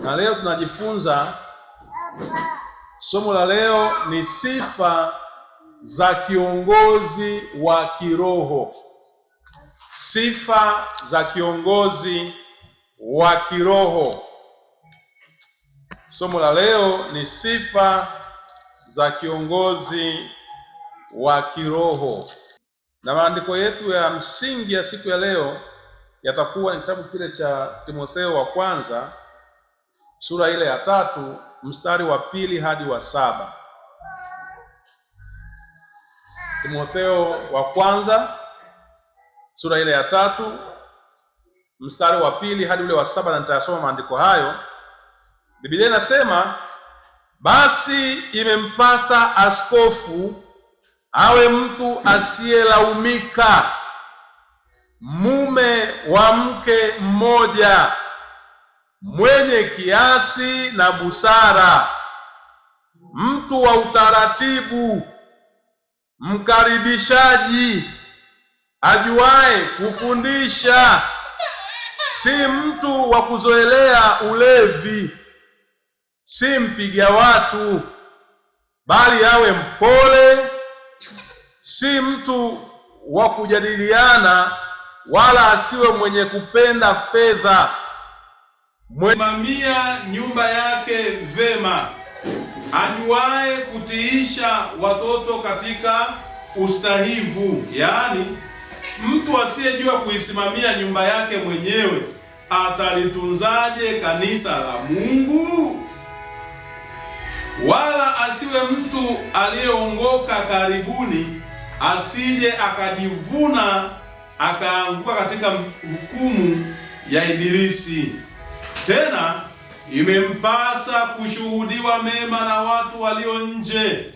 Na leo tunajifunza, somo la leo ni sifa za kiongozi wa kiroho. Sifa za kiongozi wa kiroho. Somo la leo ni sifa za kiongozi wa kiroho. Na maandiko yetu ya msingi ya siku ya leo yatakuwa ni kitabu kile cha Timotheo wa kwanza sura ile ya 3 mstari wa 2 hadi wa 7. Timotheo wa kwanza sura ile ya 3 mstari wa 2 hadi ule wa 7, na nitayasoma maandiko hayo. Biblia inasema, basi imempasa askofu awe mtu asiyelaumika, mume wa mke mmoja, mwenye kiasi na busara, mtu wa utaratibu, mkaribishaji, ajuaye kufundisha, si mtu wa kuzoelea ulevi, si mpiga watu, bali awe mpole, si mtu wa kujadiliana, wala asiwe mwenye kupenda fedha, msimamia nyumba yake vema, ajuaye kutiisha watoto katika ustahivu. Yaani, mtu asiyejua kuisimamia nyumba yake mwenyewe atalitunzaje kanisa la Mungu? Wala asiwe mtu aliyeongoka karibuni, asije akajivuna akaanguka katika hukumu ya Ibilisi. Tena imempasa kushuhudiwa mema na watu walio nje,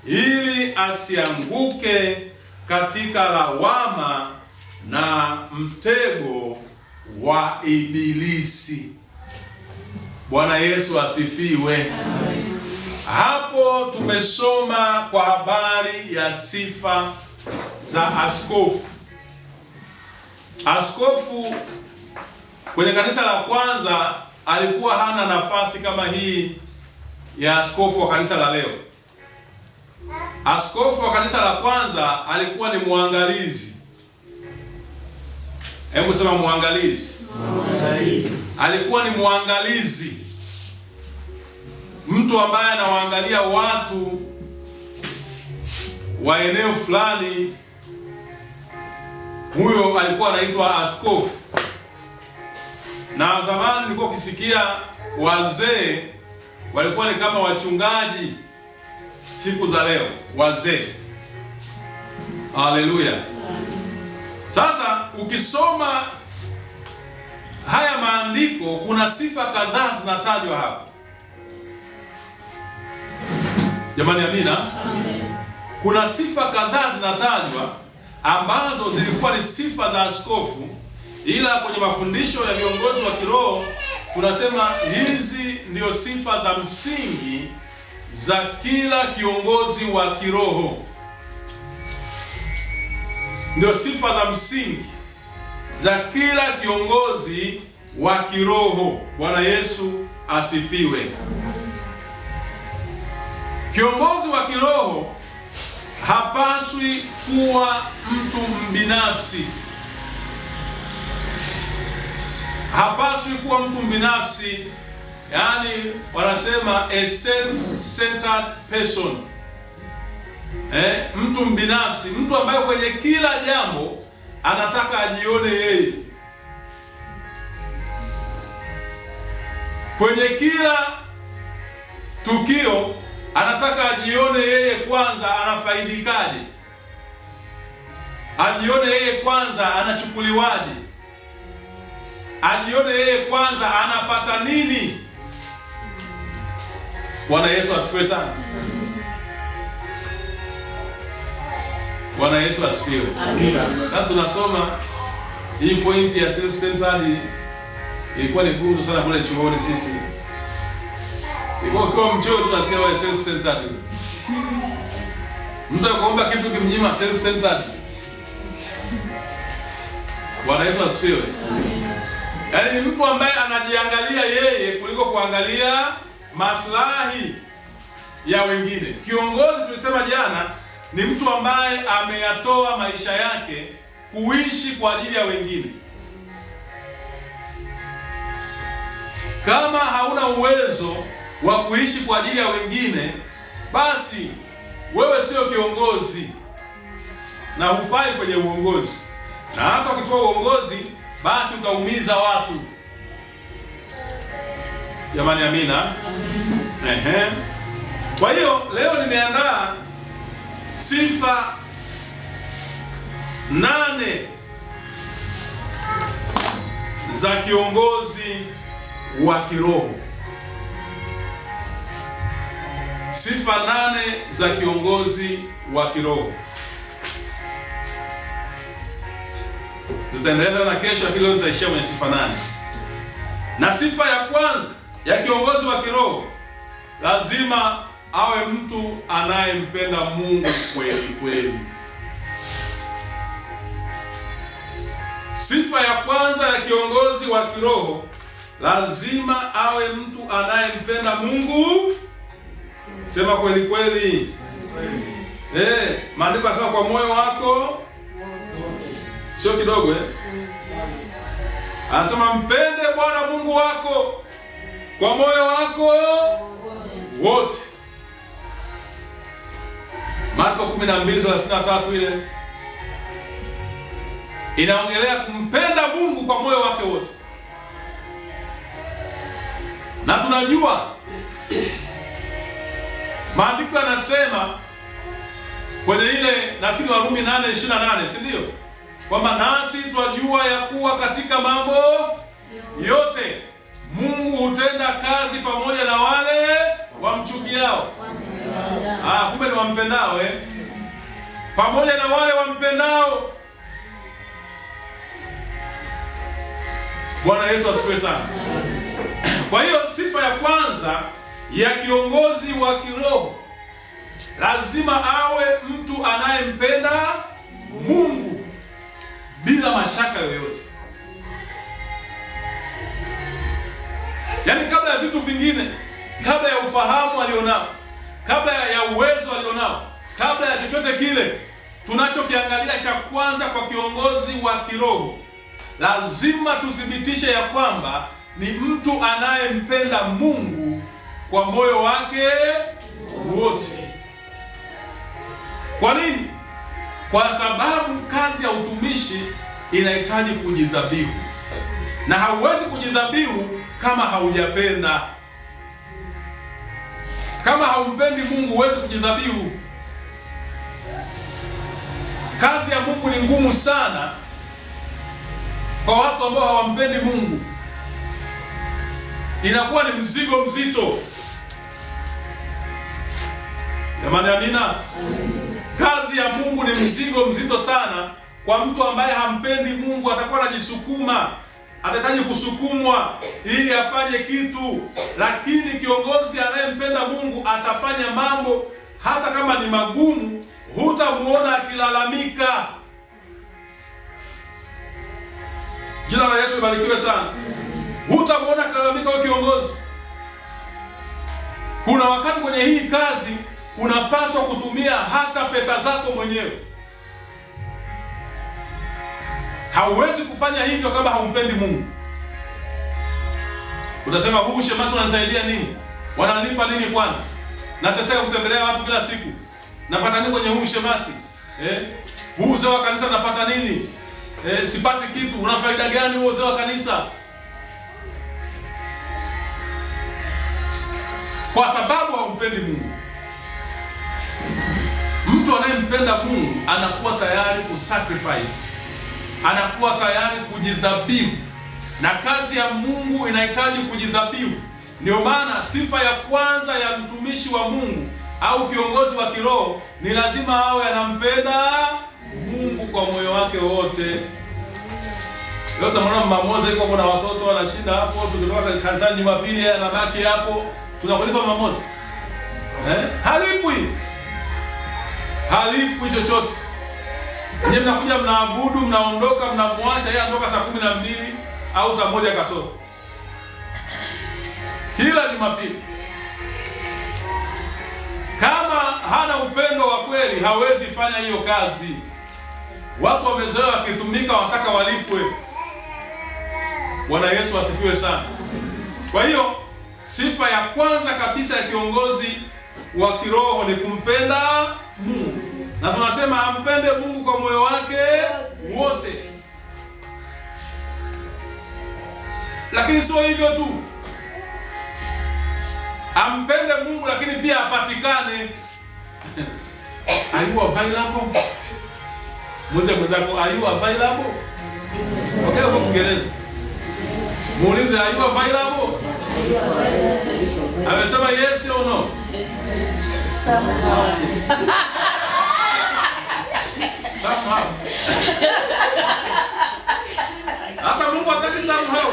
ili asianguke katika lawama na mtego wa Ibilisi. Bwana Yesu asifiwe. Hapo tumesoma kwa habari ya sifa za askofu. Askofu kwenye kanisa la kwanza alikuwa hana nafasi kama hii ya askofu wa kanisa la leo. Askofu wa kanisa la kwanza alikuwa ni mwangalizi. Hebu sema mwangalizi. Alikuwa ni mwangalizi, mtu ambaye anawaangalia watu wa eneo fulani. Huyo alikuwa anaitwa askofu. Na zamani nilikuwa ukisikia wazee walikuwa ni kama wachungaji siku za leo, wazee. Haleluya. Sasa ukisoma haya maandiko, kuna sifa kadhaa zinatajwa hapa. Jamani, amina. Amen. Kuna sifa kadhaa zinatajwa ambazo zilikuwa ni sifa za askofu, ila kwenye mafundisho ya viongozi wa kiroho tunasema hizi ndio sifa za msingi za kila kiongozi wa kiroho. Ndio sifa za msingi za kila kiongozi wa kiroho. Bwana Yesu asifiwe. Kiongozi wa kiroho hapaswi kuwa mtu mbinafsi. Hapaswi kuwa mtu mbinafsi, yaani wanasema a self-centered person. Mtu mbinafsi, mtu ambaye kwenye kila jambo anataka ajione yeye. Kwenye kila tukio anataka ajione yeye kwanza anafaidikaje, ajione yeye kwanza anachukuliwaje, ajione yeye kwanza anapata nini. Bwana Yesu asifiwe sana. Bwana Yesu asifiwe. Amina. Na tunasoma hii pointi ya self-centered ilikuwa ni gumu sana kule chuoni sisi. Kwa mcheo tunasikia wewe self-centered. Mtu anakuomba kitu kimnyima self-centered. Bwana Yesu asifiwe. Yaani ni mtu ambaye anajiangalia yeye kuliko kuangalia maslahi ya wengine. Kiongozi, tulisema jana, ni mtu ambaye ameyatoa maisha yake kuishi kwa ajili ya wengine. Kama hauna uwezo wa kuishi kwa ajili ya wengine, basi wewe sio kiongozi na hufai kwenye uongozi. Na hata ukipewa uongozi, basi utaumiza watu. Jamani, amina. Kwa hiyo leo nimeandaa sifa 8 za kiongozi wa kiroho. Sifa 8 za kiongozi wa kiroho. Zitaendelea na kesho, lakini leo nitaishia kwenye sifa 8. Na sifa ya kwanza ya kiongozi wa kiroho, lazima awe mtu anayempenda Mungu kweli kweli. Sifa ya kwanza ya kiongozi wa kiroho, lazima awe mtu anayempenda Mungu. Sema kweli kweli. Maandiko yanasema kwa moyo wako, sio kidogo Anasema mpende Bwana Mungu wako kwa moyo wako wote. Marko 12:33 ile inaongelea kumpenda Mungu kwa moyo wake wote. Na tunajua maandiko yanasema kwenye ile, nafikiri Warumi 8:28, si ndio? Kwamba nasi twajua ya kuwa katika mambo yote Mungu hutenda kazi pamoja na wale wamchukiao. Kumbe ni wampendao pamoja na wale wampendao. Bwana Yesu asifiwe sana. Kwa hiyo sifa ya kwanza ya kiongozi wa kiroho, lazima awe mtu anayempenda Mungu bila mashaka yoyote. Yaani kabla ya vitu vingine, kabla ya ufahamu alionao, kabla ya uwezo alionao, kabla ya chochote kile tunachokiangalia cha kwanza kwa kiongozi wa kiroho, lazima tuthibitishe ya kwamba ni mtu anayempenda Mungu kwa moyo wake wote. Kwa nini? Kwa sababu kazi ya utumishi inahitaji kujidhabihu, na hauwezi kujidhabihu kama haujapenda. Kama haumpendi Mungu, huwezi kujidhabihu. Kazi ya Mungu ni ngumu sana kwa watu ambao hawampendi Mungu. Inakuwa ni mzigo mzito. Jamani, amina. Kazi ya Mungu ni mzigo mzito sana kwa mtu ambaye hampendi Mungu. Atakuwa anajisukuma, atahitaji kusukumwa ili afanye kitu. Lakini kiongozi anayempenda Mungu atafanya mambo hata kama ni magumu, hutamuona akilalamika. Jina la Yesu libarikiwe sana. Hutamuona akilalamika huyo kiongozi. Kuna wakati kwenye hii kazi unapaswa kutumia hata pesa zako mwenyewe. Hauwezi kufanya hivyo kama haumpendi Mungu. Utasema, huyu shemasi unanisaidia nini? Wananipa nini kwani? Nateseka kutembelea watu kila siku. Napata nini kwenye huyu shemasi? Huu uzee wa kanisa napata nini? Sipati kitu. Una faida gani huo uzee wa kanisa? Kwa sababu haumpendi Mungu. Mtu anayempenda Mungu anakuwa tayari kusacrifice, anakuwa tayari kujidhabihu, na kazi ya Mungu inahitaji kujidhabihu. Ndio maana sifa ya kwanza ya mtumishi wa Mungu au kiongozi wa kiroho ni lazima awe anampenda Mungu kwa moyo wake wote. Leo tunamwona mama mmoja yuko hapo na watoto wanashinda hapo, tukitoka kanisani Jumapili anabaki hapo, tunakulipa mama mmoja. Halipwi chochote. Nyinyi mnakuja mnaabudu, mnaondoka, mnamwacha yeye anatoka saa 12 au saa 1 kasoro. kila Jumapili. Kama hana upendo wa kweli, hawezi fanya hiyo kazi. Watu wamezoea wakitumika, wanataka walipwe. Bwana Yesu asifiwe sana. Kwa hiyo sifa ya kwanza kabisa ya kiongozi wa kiroho ni kumpenda Mungu, na tunasema ampende Mungu kwa moyo wake wote. Lakini sio hivyo tu, ampende Mungu lakini pia apatikane. Are you available? Mwenzako, are you available? Okay, kwa Kiingereza. Muulize, are you available? Amesema yes or no? Somehow. Sasa Mungu hataki somehow.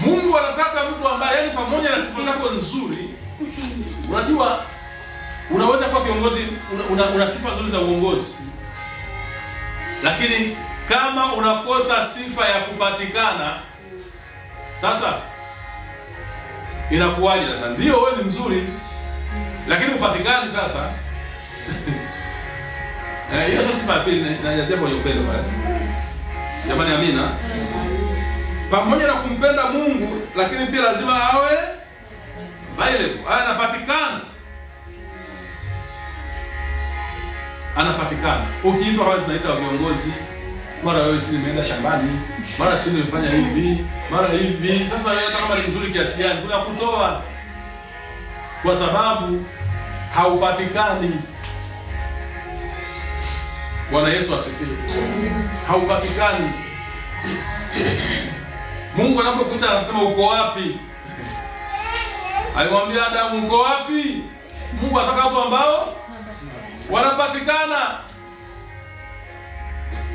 Mungu anataka mtu ambaye, yani pamoja na sifa zako nzuri, unajua unaweza kuwa kiongozi, una sifa nzuri za uongozi, lakini kama unakosa sifa ya kupatikana, sasa inakuwaje? Sasa ndio wewe ni mzuri, lakini upatikani sasa. Hiyo sio sifa ya pili, najazia kwenye upendo pale. Jamani, amina. Pamoja na kumpenda Mungu, lakini pia lazima awe available, awe anapatikana. Anapatikana. Ukiitwa hawa tunaita viongozi, mara wewe si nimeenda shambani, mara si nimefanya hivi, mara hivi. Sasa wewe hata kama ni mzuri kiasi gani, tunakutoa kwa sababu haupatikani. Bwana Yesu asifiwe. Haupatikani. Mungu anapokuita anasema uko wapi? Alimwambia Adamu, uko wapi? Mungu anataka watu ambao wanapatikana.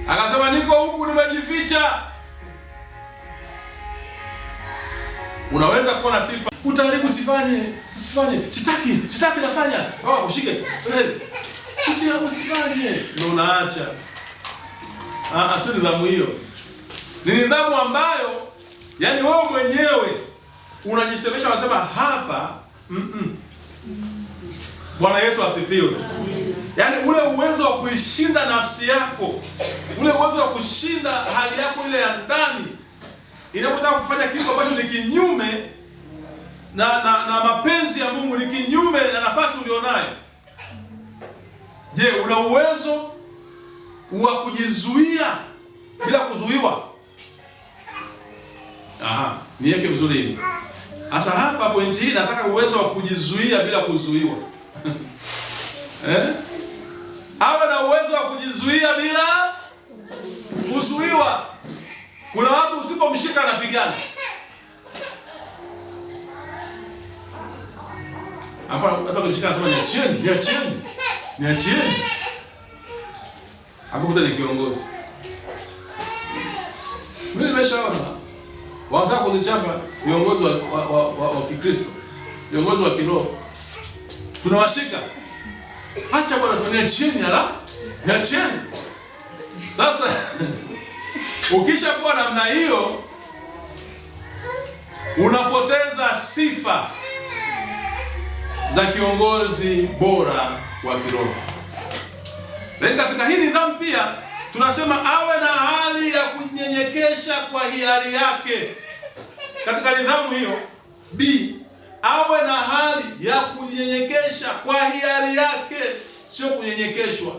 Akasema niko huku nimejificha. Unaweza kuwa na sifa, utaharibu usifanye. Sitaki nafanya. Ushike. Usifanye. Ndio unaacha. Sio nidhamu hiyo. Ni nidhamu ambayo yani wewe mwenyewe unajisemesha, unasema hapa Bwana Yesu asifiwe. Yaani ule uwezo wa kuishinda nafsi yako, ule uwezo wa kushinda hali yako ile ya ndani inapotaka kufanya kitu ambacho ni kinyume na mapenzi ya Mungu, ni kinyume na nafasi ulionayo. Je, una uwezo wa kujizuia bila kuzuiwa? Niweke vizuri hivi. Sasa hapa pointi hii nataka uwezo wa kujizuia bila kuzuiwa. Awe na uwezo wa kujizuia bila kuzuiwa. Kuna watu usipomshika anapigana. Hata kumshika anasema niachieni. Hapo ni kiongozi. Mimi nimeshaona wanataka kuzichapa viongozi wa Kikristo, viongozi wa kiroho. Tunawashika. Acha bwana tuone niachieni. Sasa ukishakuwa namna hiyo, unapoteza sifa za kiongozi bora wa kiroho. Lakini katika hii nidhamu pia tunasema awe na hali ya kunyenyekesha kwa hiari yake. Katika nidhamu hiyo B, awe na hali ya kunyenyekesha kwa hiari yake, sio kunyenyekeshwa.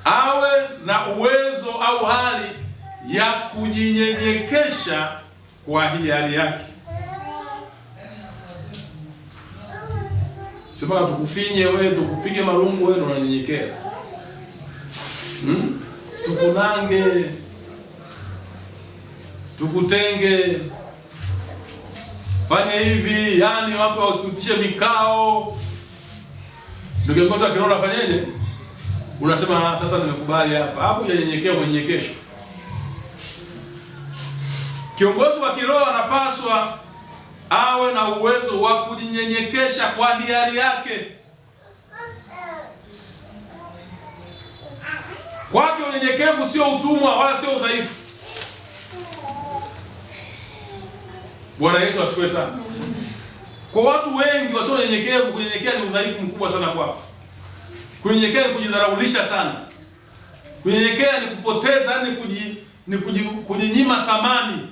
Awe na uwezo au hali ya kujinyenyekesha kwa hiari yake. Sipaka tukufinye wewe, tukupige marungu wewe ndo unanyenyekea. Tukunange, tukutenge, fanya hivi, yani wapo wakutishe vikao. Ndio kiongozi wa kiroho afanyeje? Unasema sasa nimekubali hapa. Hapo unanyenyekea, unyenyekesha. Kiongozi wa kiroho anapaswa awe na uwezo wa kujinyenyekesha kwa hiari yake. Kwake unyenyekevu sio utumwa wala sio udhaifu. Bwana Yesu asifiwe sana. Kwa watu wengi wasio nyenyekevu, kunyenyekea ni udhaifu mkubwa sana kwao. Kunyenyekea ni kujidharaulisha sana. Kunyenyekea ni kupoteza, ni kujinyima thamani.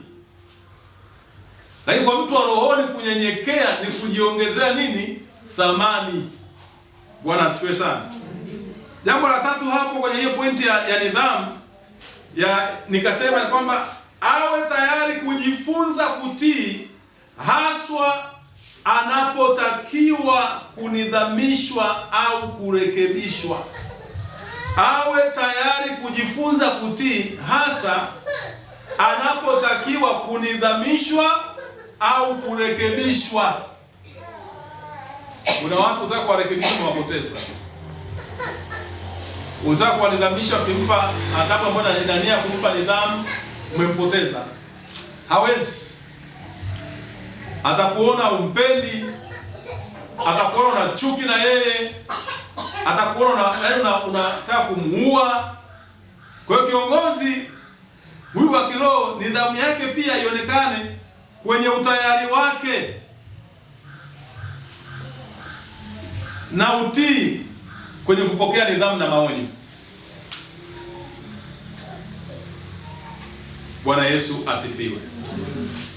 Lakini kwa mtu wa rohoni kunyenyekea ni kujiongezea nini? Thamani. Bwana asifiwe sana. Jambo la tatu hapo kwenye hiyo pointi ya nidhamu nikasema kwamba awe tayari kujifunza kutii, haswa anapotakiwa kunidhamishwa au kurekebishwa. Awe tayari kujifunza kutii, hasa anapotakiwa kunidhamishwa au kurekebishwa. Kuna watu utaka kuwarekebisha, mwapoteza. Utaka kuwanidhamisha, ukimpa adhabu ambayo anadania kumpa nidhamu, umempoteza. Hawezi. Atakuona umpendi, atakuona una chuki na yeye, atakuona unataka kumuua. Kwa hiyo kiongozi huyu wa kiroho, nidhamu yake pia ionekane kwenye utayari wake na utii kwenye kupokea nidhamu na maonyo. Bwana Yesu asifiwe.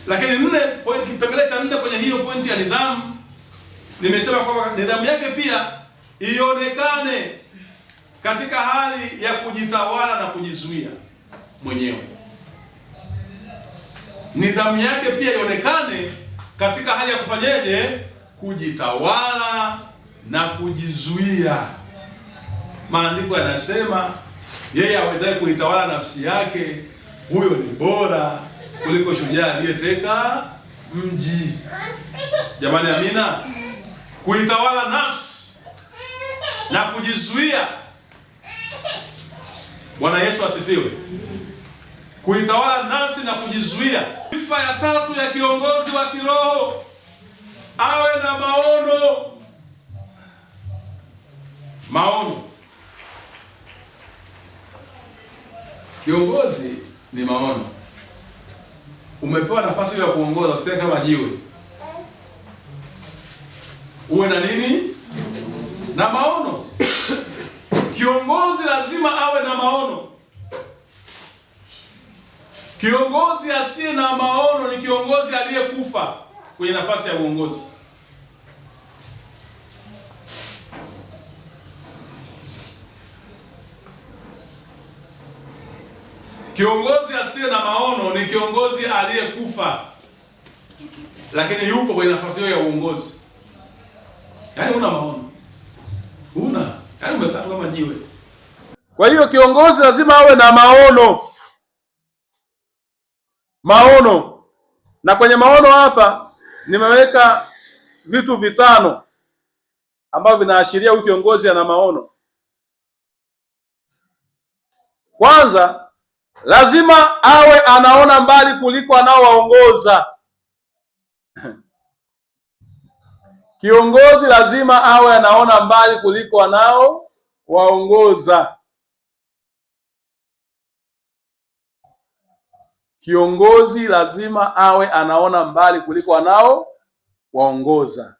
Lakini kipengele cha 4 kwenye hiyo pointi ya nidhamu, nimesema kwamba nidhamu yake pia ionekane katika hali ya kujitawala na kujizuia mwenyewe. Nidhamu yake pia ionekane katika hali ya kufanyeje? Kujitawala na kujizuia. Maandiko yanasema yeye awezaye kuitawala nafsi yake, huyo ni bora kuliko shujaa aliyeteka mji. Jamani, amina. Kuitawala nafsi na kujizuia. Bwana Yesu asifiwe. Kuitawala nafsi na kujizuia. Sifa ya 3 ya kiongozi wa kiroho, awe na maono. Maono. Kiongozi ni maono. Umepewa nafasi ya kuongoza, usikae kama jiwe. Uwe na nini? Na maono. Kiongozi lazima awe na maono. Kiongozi asiye na maono ni kiongozi aliyekufa kwenye nafasi ya uongozi. Kiongozi asiye na maono ni kiongozi aliyekufa, lakini yupo kwenye nafasi hiyo ya uongozi. Yaani una maono. Yaani umekaa kama jiwe. Kwa hiyo kiongozi lazima awe na maono. Maono. Na kwenye maono hapa nimeweka vitu 5 ambavyo vinaashiria huyu kiongozi ana maono. Kwanza, lazima awe anaona mbali kuliko anaowaongoza. Kiongozi lazima awe anaona mbali kuliko anaowaongoza. Kiongozi lazima awe anaona mbali kuliko anaowaongoza.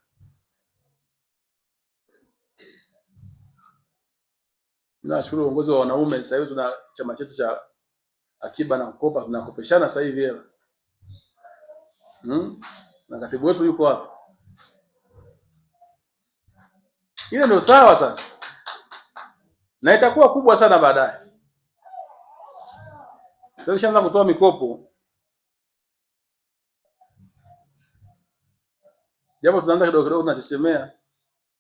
Nashukuru uongozi wa wanaume. Sasa hivi tuna chama chetu cha akiba na kukopa, tunakopeshana sasa hivi hela. Na katibu wetu yuko hapa. Ile ndio sawa sasa. Na itakuwa kubwa sana baadaye. Sasa nishaanza kutoa mikopo. Japo tunaanza kidogo kidogo, tunatesemea,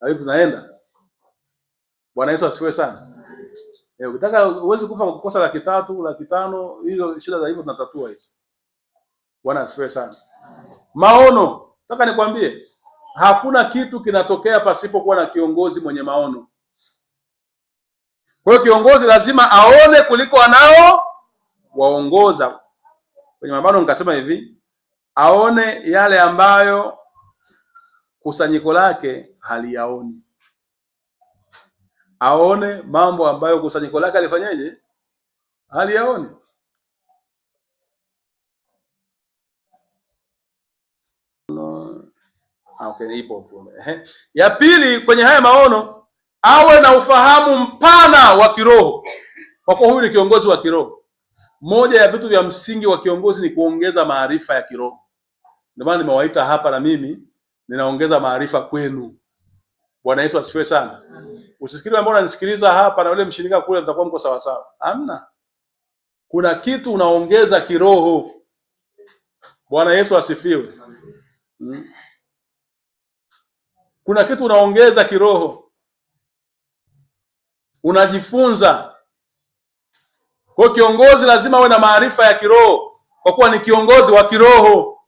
lakini tunaenda. Bwana Yesu asifiwe sana. Ukitaka uweze kufa kwa kukosa 300,000, 500,000, hizo shida za hivyo tunatatua hizo. Bwana asifiwe sana. Maono. Nataka nikwambie, hakuna kitu kinatokea pasipokuwa na kiongozi mwenye maono. Kwa hiyo kiongozi lazima aone kuliko waongoza. Kwenye mabano nikasema hivi, aone yale ambayo kusanyiko lake haliyaoni. Aone mambo ambayo kusanyiko lake alifanyaje? Haliyaoni. Okay, ipo. Ya pili kwenye haya maono, awe na ufahamu mpana wa kiroho, kwa kuwa huyu ni kiongozi wa kiroho. Moja ya vitu vya msingi wa kiongozi ni kuongeza maarifa ya kiroho. Ndio maana nimewaita hapa na mimi ninaongeza maarifa kwenu. Bwana Yesu asifiwe sana. Usifikiri ambao unanisikiliza hapa na yule mshirika kule mtakuwa mko sawa sawa. Hamna. Kuna kitu unaongeza kiroho. Bwana Yesu asifiwe. Kuna kitu unaongeza kiroho. Unajifunza. Kwa kiongozi lazima awe na maarifa ya kiroho, kwa kuwa ni kiongozi wa kiroho.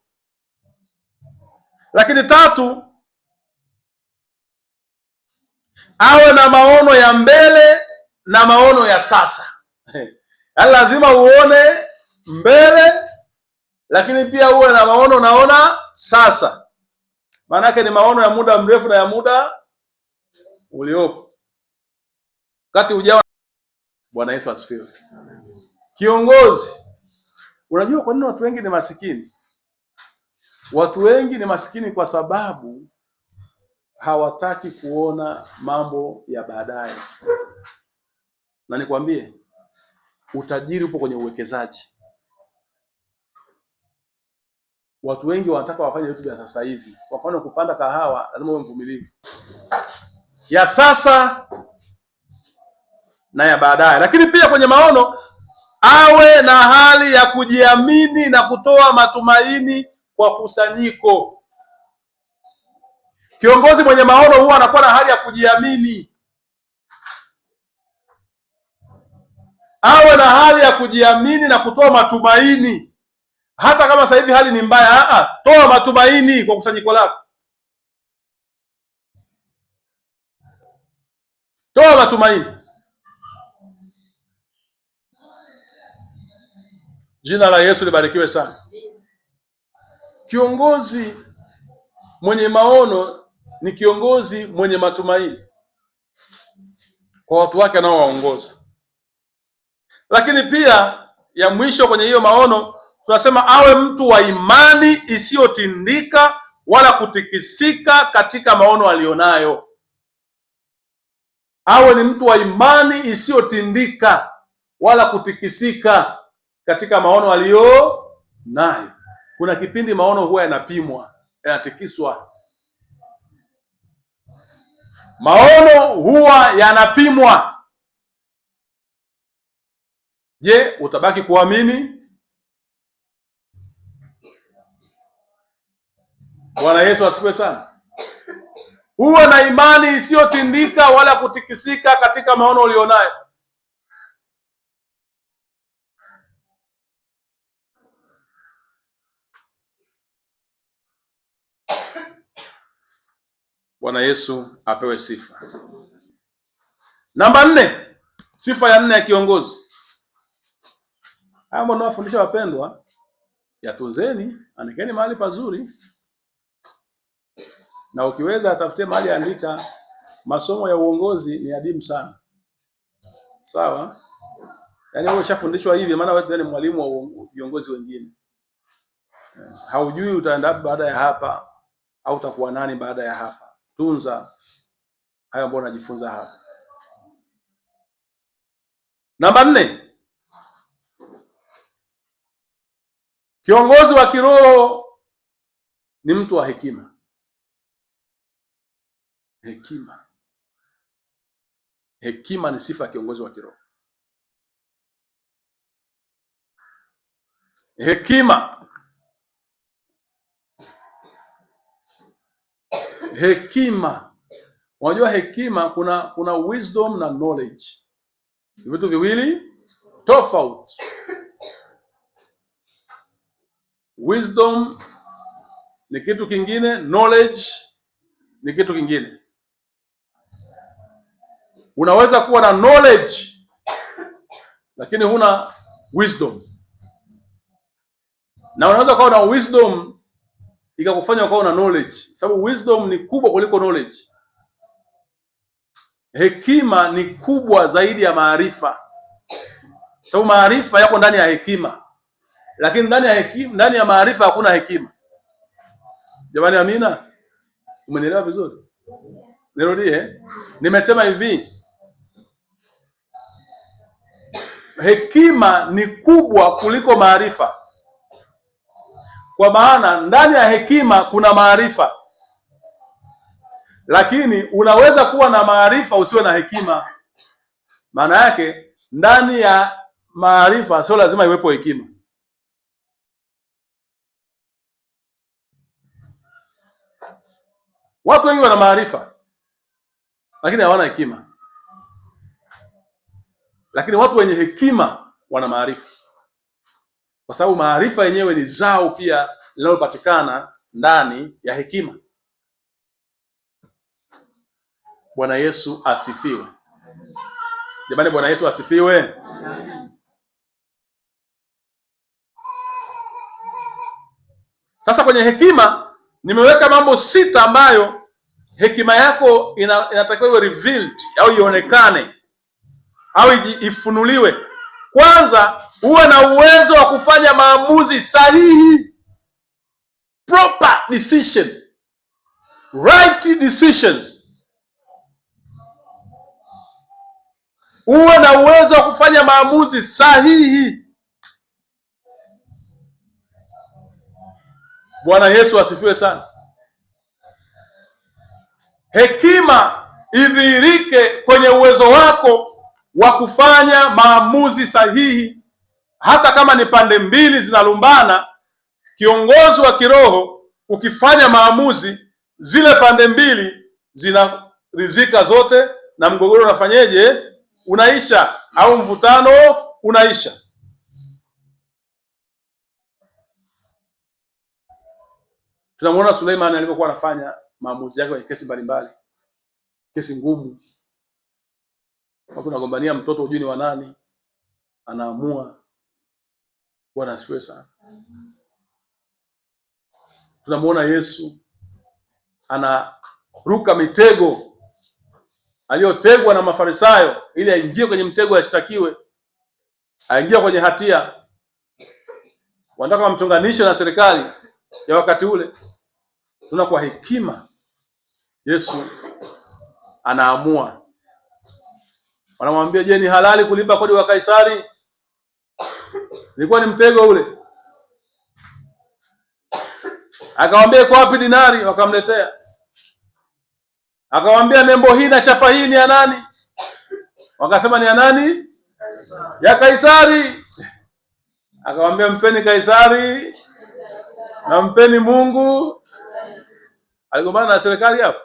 Lakini tatu, awe na maono ya mbele na maono ya sasa. Yaani lazima uone mbele, lakini pia uwe na maono naona sasa. Maana yake ni maono ya muda mrefu na ya muda uliopo. Wakati ujao. Bwana Yesu asifiwe. Kiongozi, unajua kwa nini watu wengi ni masikini? Watu wengi ni masikini kwa sababu hawataki kuona mambo ya baadaye. Na nikwambie, utajiri upo kwenye uwekezaji. Watu wengi wanataka wafanye vitu vya sasa hivi. Kwa mfano kupanda kahawa, lazima uwe mvumilivu. Ya sasa na ya baadaye. Lakini pia kwenye maono awe na hali ya kujiamini na kutoa matumaini kwa kusanyiko. Kiongozi mwenye maono huwa anakuwa na hali ya kujiamini. Awe na hali ya kujiamini na kutoa matumaini. Hata kama sasa hivi hali ni mbaya, toa matumaini kwa kusanyiko lako. Toa matumaini. Jina la Yesu libarikiwe sana. Kiongozi mwenye maono ni kiongozi mwenye matumaini kwa watu wake anaowaongoza. Lakini pia ya mwisho kwenye hiyo maono tunasema awe mtu wa imani isiyotindika wala kutikisika katika maono alionayo. Awe ni mtu wa imani isiyotindika wala kutikisika katika maono alionayo. Kuna kipindi maono huwa yanapimwa, yanatikiswa. Maono huwa yanapimwa. Je, utabaki kuamini? Bwana Yesu asifiwe sana. Uwe na imani isiyotindika wala kutikisika katika maono ulionayo. Bwana Yesu apewe sifa. Namba 4, sifa ya 4 ya kiongozi. Haya mbona wafundisha wapendwa, yatunzeni, andikeni mahali pazuri. Na ukiweza atafute mahali andika. Masomo ya uongozi ni adimu sana. Sawa? Yaani wewe ushafundishwa hivi, maana wewe ni mwalimu wa viongozi wengine. Haujui utaenda baada ya hapa au utakuwa nani baada ya hapa. Tunza hayo ambayo unajifunza hapa. Namba 4. Kiongozi wa kiroho ni mtu wa hekima. Hekima. Hekima ni sifa ya kiongozi wa kiroho. Hekima. Hekima. Unajua hekima kuna wisdom na knowledge. Ni vitu viwili tofauti. Wisdom ni kitu kingine, knowledge ni kitu kingine. Unaweza kuwa na knowledge lakini huna wisdom. Na unaweza kuwa na wisdom ikakufanya ukawa na knowledge, sababu wisdom ni kubwa kuliko knowledge. Hekima ni kubwa zaidi ya maarifa, sababu maarifa yako ndani ya hekima, lakini ndani ya maarifa hakuna hekima. Jamani, amina. Umenielewa vizuri? Nirudie. Nimesema hivi, hekima ni kubwa kuliko maarifa, kwa maana ndani ya hekima kuna maarifa. Lakini unaweza kuwa na maarifa usiwe na hekima. Maana yake ndani ya maarifa sio lazima iwepo hekima. Watu wengi wana maarifa lakini hawana hekima, lakini watu wenye hekima wana maarifa, kwa sababu maarifa yenyewe ni zao pia linalopatikana ndani ya hekima. Bwana Yesu asifiwe. Jamani, Bwana Yesu asifiwe. Sasa kwenye hekima nimeweka mambo 6 ambayo hekima yako inatakiwa iwe revealed au ionekane au ifunuliwe. Kwanza, uwe na uwezo wa kufanya maamuzi sahihi, proper decision, right decisions. Uwe na uwezo wa kufanya maamuzi sahihi. Bwana Yesu asifiwe sana. Hekima idhihirike kwenye uwezo wako wa kufanya maamuzi sahihi, hata kama ni pande mbili zinalumbana. Kiongozi wa kiroho ukifanya maamuzi, zile pande mbili zinaridhika zote, na mgogoro unafanyeje? Unaisha, au mvutano unaisha. Tunamwona Suleiman alivyokuwa anafanya maamuzi yake kwenye kesi mbalimbali, kesi ngumu. Watu wanagombania mtoto, hujui ni wa nani, anaamua. Bwana asifiwe sana. Tunamwona Yesu anaruka mitego aliyotegwa na Mafarisayo ili aingie kwenye mtego ashtakiwe, aingie kwenye hatia. Wanataka wamchonganishe na serikali ya wakati ule. Tuna kwa hekima Yesu anaamua. Wanamwambia, je, ni halali kulipa kodi wa Kaisari? Ilikuwa ni mtego ule. Akawaambia, iko wapi dinari? Wakamletea. Akawaambia, nembo hii na chapa hii ni ya nani? Wakasema ni ya nani? Ya Kaisari. Akawaambia, mpeni Kaisari na mpeni Mungu. Aligombana na serikali hapo.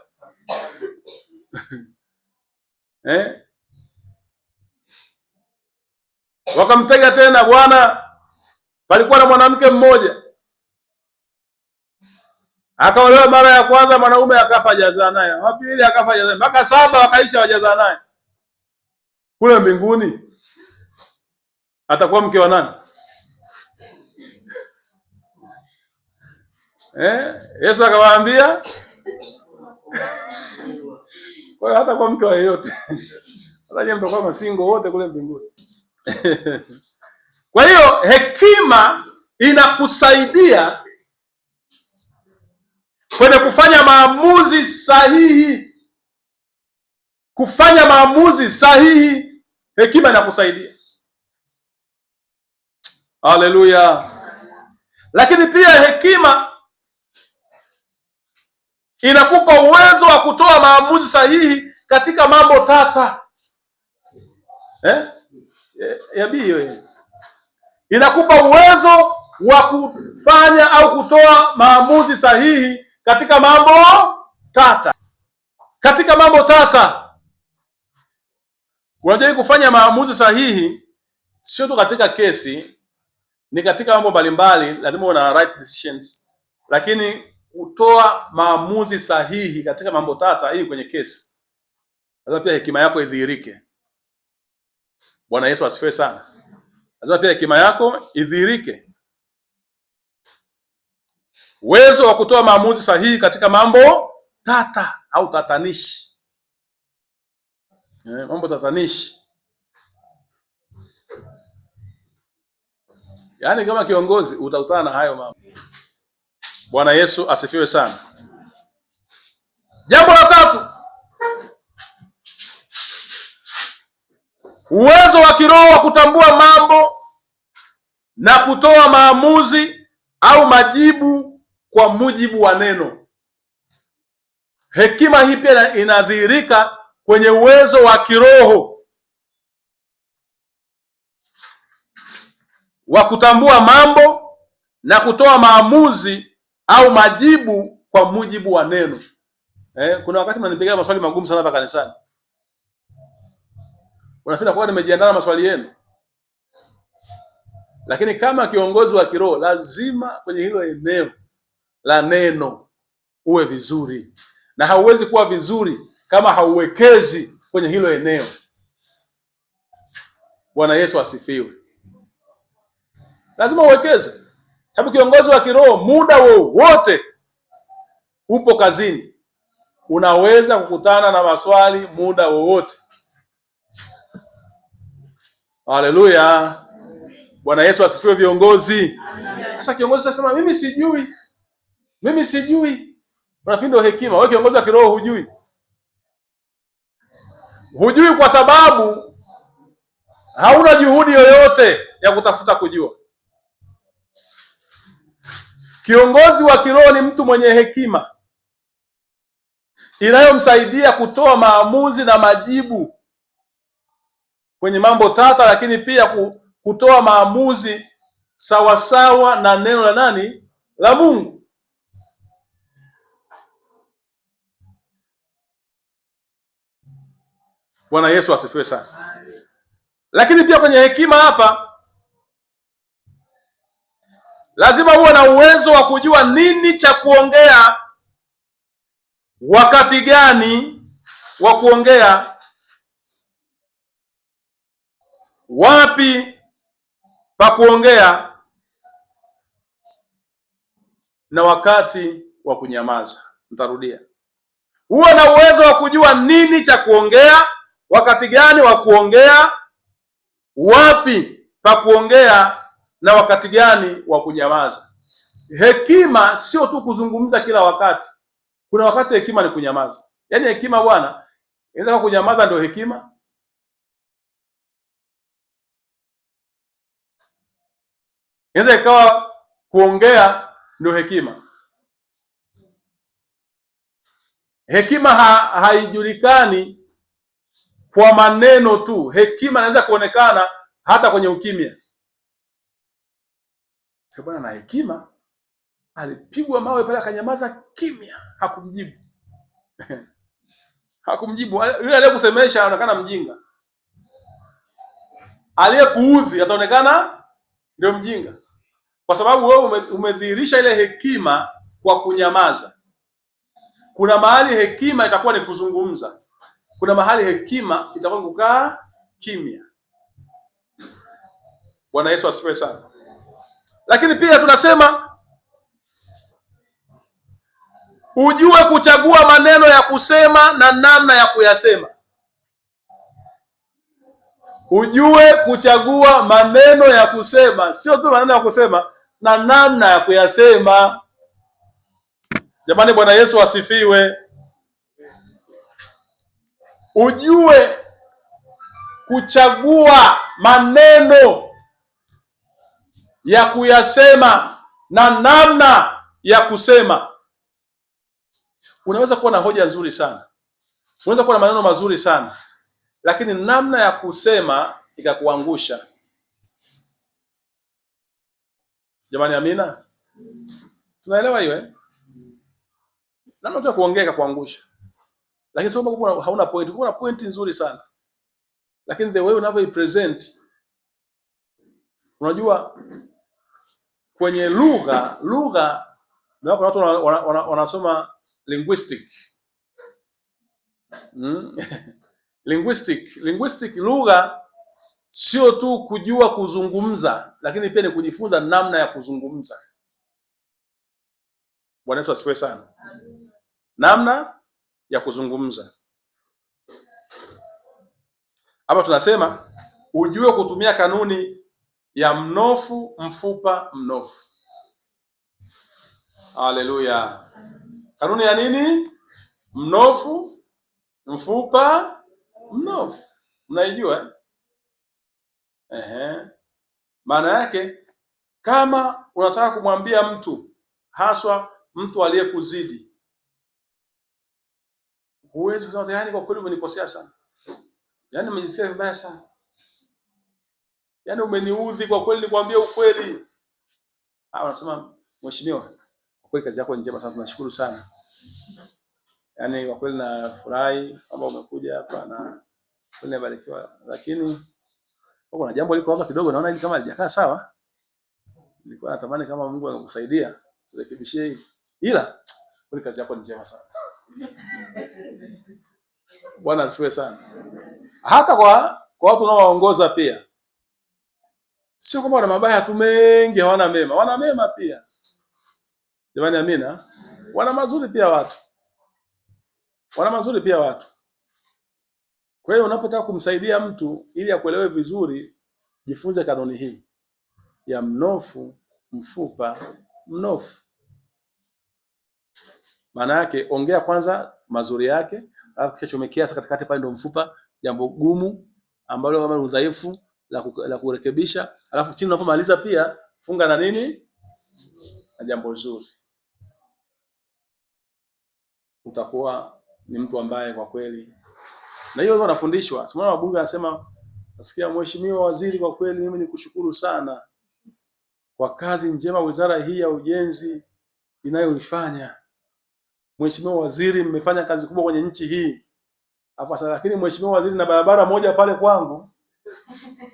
Wakamtega tena. Bwana, palikuwa na mwanamke mmoja akaolewa mara ya kwanza, mwanaume akafa hajazaa naye, wa pili akafa hajazaa naye, mpaka 7 wakaisha hajazaa naye. Kule mbinguni atakuwa mke wa nani? Yesu akawaambia, kwa hiyo hata kwa mke wa yeyote. Hata nyinyi mtakuwa masingo wote kule mbinguni. Kwa hiyo hekima inakusaidia kwenye kufanya maamuzi sahihi. Kufanya maamuzi sahihi, hekima inakusaidia. Haleluya. Lakini pia hekima inakupa uwezo wa kutoa maamuzi sahihi katika mambo tata. Inakupa uwezo wa kufanya au kutoa maamuzi sahihi katika mambo tata. Katika mambo tata, unajua kufanya maamuzi sahihi sio tu katika kesi, ni katika mambo mbalimbali. Lazima uwe na right decisions, lakini kutoa maamuzi sahihi katika mambo tata, hii kwenye kesi, lazima pia hekima yako idhihirike. Bwana Yesu asifiwe sana. Lazima pia hekima yako idhihirike. Uwezo wa kutoa maamuzi sahihi katika mambo tata au tatanishi. Mambo tatanishi. Yaani kama kiongozi utakutana na hayo mambo. Bwana Yesu asifiwe sana. Jambo la tatu, uwezo wa kiroho wa kutambua mambo na kutoa maamuzi au majibu kwa mujibu wa neno. Hekima hii pia inadhihirika kwenye uwezo wa kiroho wa kutambua mambo na kutoa maamuzi au majibu kwa mujibu wa neno. Kuna wakati mnanipigia maswali magumu sana hapa kanisani. Unafikiri kwa nimejiandaa na maswali yenu? Lakini kama kiongozi wa kiroho lazima kwenye hilo eneo la neno uwe vizuri, na hauwezi kuwa vizuri kama hauwekezi kwenye hilo eneo. Bwana Yesu asifiwe. Lazima uwekeze, sababu kiongozi wa kiroho muda wowote upo kazini, unaweza kukutana na maswali muda wowote. Haleluya. Bwana Yesu asifiwe. Viongozi, sasa kiongozi anasema mimi sijui. Unafikiri ndio hekima? Wewe kiongozi wa kiroho hujui kwa sababu hauna juhudi yoyote ya kutafuta kujua. Kiongozi wa kiroho ni mtu mwenye hekima inayomsaidia kutoa maamuzi na majibu kwenye mambo tata, lakini pia kutoa maamuzi sawasawa na neno la nani? La Mungu. Bwana Yesu asifiwe sana. Lakini pia kwenye hekima hapa lazima uwe na uwezo wa kujua nini cha kuongea, wakati gani wa kuongea, wapi pa kuongea, na wakati wa kunyamaza. Nitarudia. Uwe na uwezo wa kujua nini cha kuongea, wakati gani wa kuongea, wapi pa kuongea, na wakati gani wa kunyamaza. Hekima sio tu kuzungumza kila wakati. Kuna wakati hekima ni kunyamaza. Yaani hekima bwana, inaweza kunyamaza ndio hekima. Inaweza ikawa kuongea ndio hekima. Hekima haijulikani kwa maneno tu. Hekima inaweza kuonekana hata kwenye ukimya. Bwana na hekima alipigwa mawe pale akanyamaza kimya, hakumjibu. Hakumjibu. Yule aliyekusemesha anaonekana mjinga, aliyekuudhi ataonekana ndio mjinga, kwa sababu wewe umedhihirisha ile hekima kwa kunyamaza. Kuna mahali hekima itakuwa ni kuzungumza, kuna mahali hekima itakuwa kukaa kimya. Bwana Yesu asifiwe sana. Lakini pia tunasema ujue kuchagua maneno ya kusema na namna ya kuyasema. Ujue kuchagua maneno ya kusema, sio tu maneno ya kusema, na namna ya kuyasema. Jamani, Bwana Yesu asifiwe. Ujue kuchagua maneno ya kuyasema na namna ya kusema. Unaweza kuwa na hoja nzuri sana, unaweza kuwa na maneno mazuri sana, lakini namna ya kusema ikakuangusha. Jamani, amina, tunaelewa hiyo namna ya kuongea ikakuangusha. Lakini sio kwamba hauna point, kuna point nzuri sana, lakini the way unavyoipresent. Unajua kwenye lugha na watu wanasoma linguistic. Linguistic lugha sio tu kujua kuzungumza, lakini pia ni kujifunza namna ya kuzungumza. Bwana Yesu asifiwe sana. Namna ya kuzungumza. Hapa tunasema ujue kutumia kanuni ya mnofu mfupa mnofu. Haleluya. Kanuni ya nini? mnofu, mfupa, mnofu. Mnaijua? Maana yake kama unataka kumwambia mtu, haswa mtu aliyekuzidi, huwezi kusema yaani kwa kweli umenikosea sana, yaani umejisikia vibaya sana, yaani umeniudhi kwa kweli, nikwambie ukweli. Unasema mheshimiwa, kwa kweli kazi yako ni njema sana, tunashukuru sana, yaani kwa kweli nafurahi kwamba umekuja hapa na umebarikiwa, lakini kuna jambo liko hapa kidogo naona hili kama halijakaa sawa. Nilikuwa natamani kama Mungu angekusaidia kurekebishia hili. Ila kweli kazi yako ni njema sana. Bwana asifiwe sana. Hata kwa watu unaowaongoza pia. Sio kwamba wana mabaya tu mengi, hawana mema. Wana mema pia. Jamani, amina. Wana mazuri pia watu. Wana mazuri pia watu. Kwa hiyo unapotaka kumsaidia mtu ili akuelewe vizuri, jifunze kanuni hii ya mnofu, mfupa, mnofu. Maana yake ongea kwanza mazuri yake, alafu kisha chomekea katikati pale ndo mfupa, jambo gumu ambalo kama udhaifu la kurekebisha, alafu chini unapomaliza pia funga na nini? Na jambo zuri. Utakuwa ni mtu ambaye kwa kweli, na hiyo wanafundishwa. Simama wabunge anasema, nasikia mheshimiwa waziri, kwa kweli mimi nikushukuru sana kwa kazi njema wizara hii ya ujenzi inayoifanya. Mheshimiwa waziri, mmefanya kazi kubwa kwenye nchi hii. Hapa sasa, lakini mheshimiwa waziri, na barabara moja pale kwangu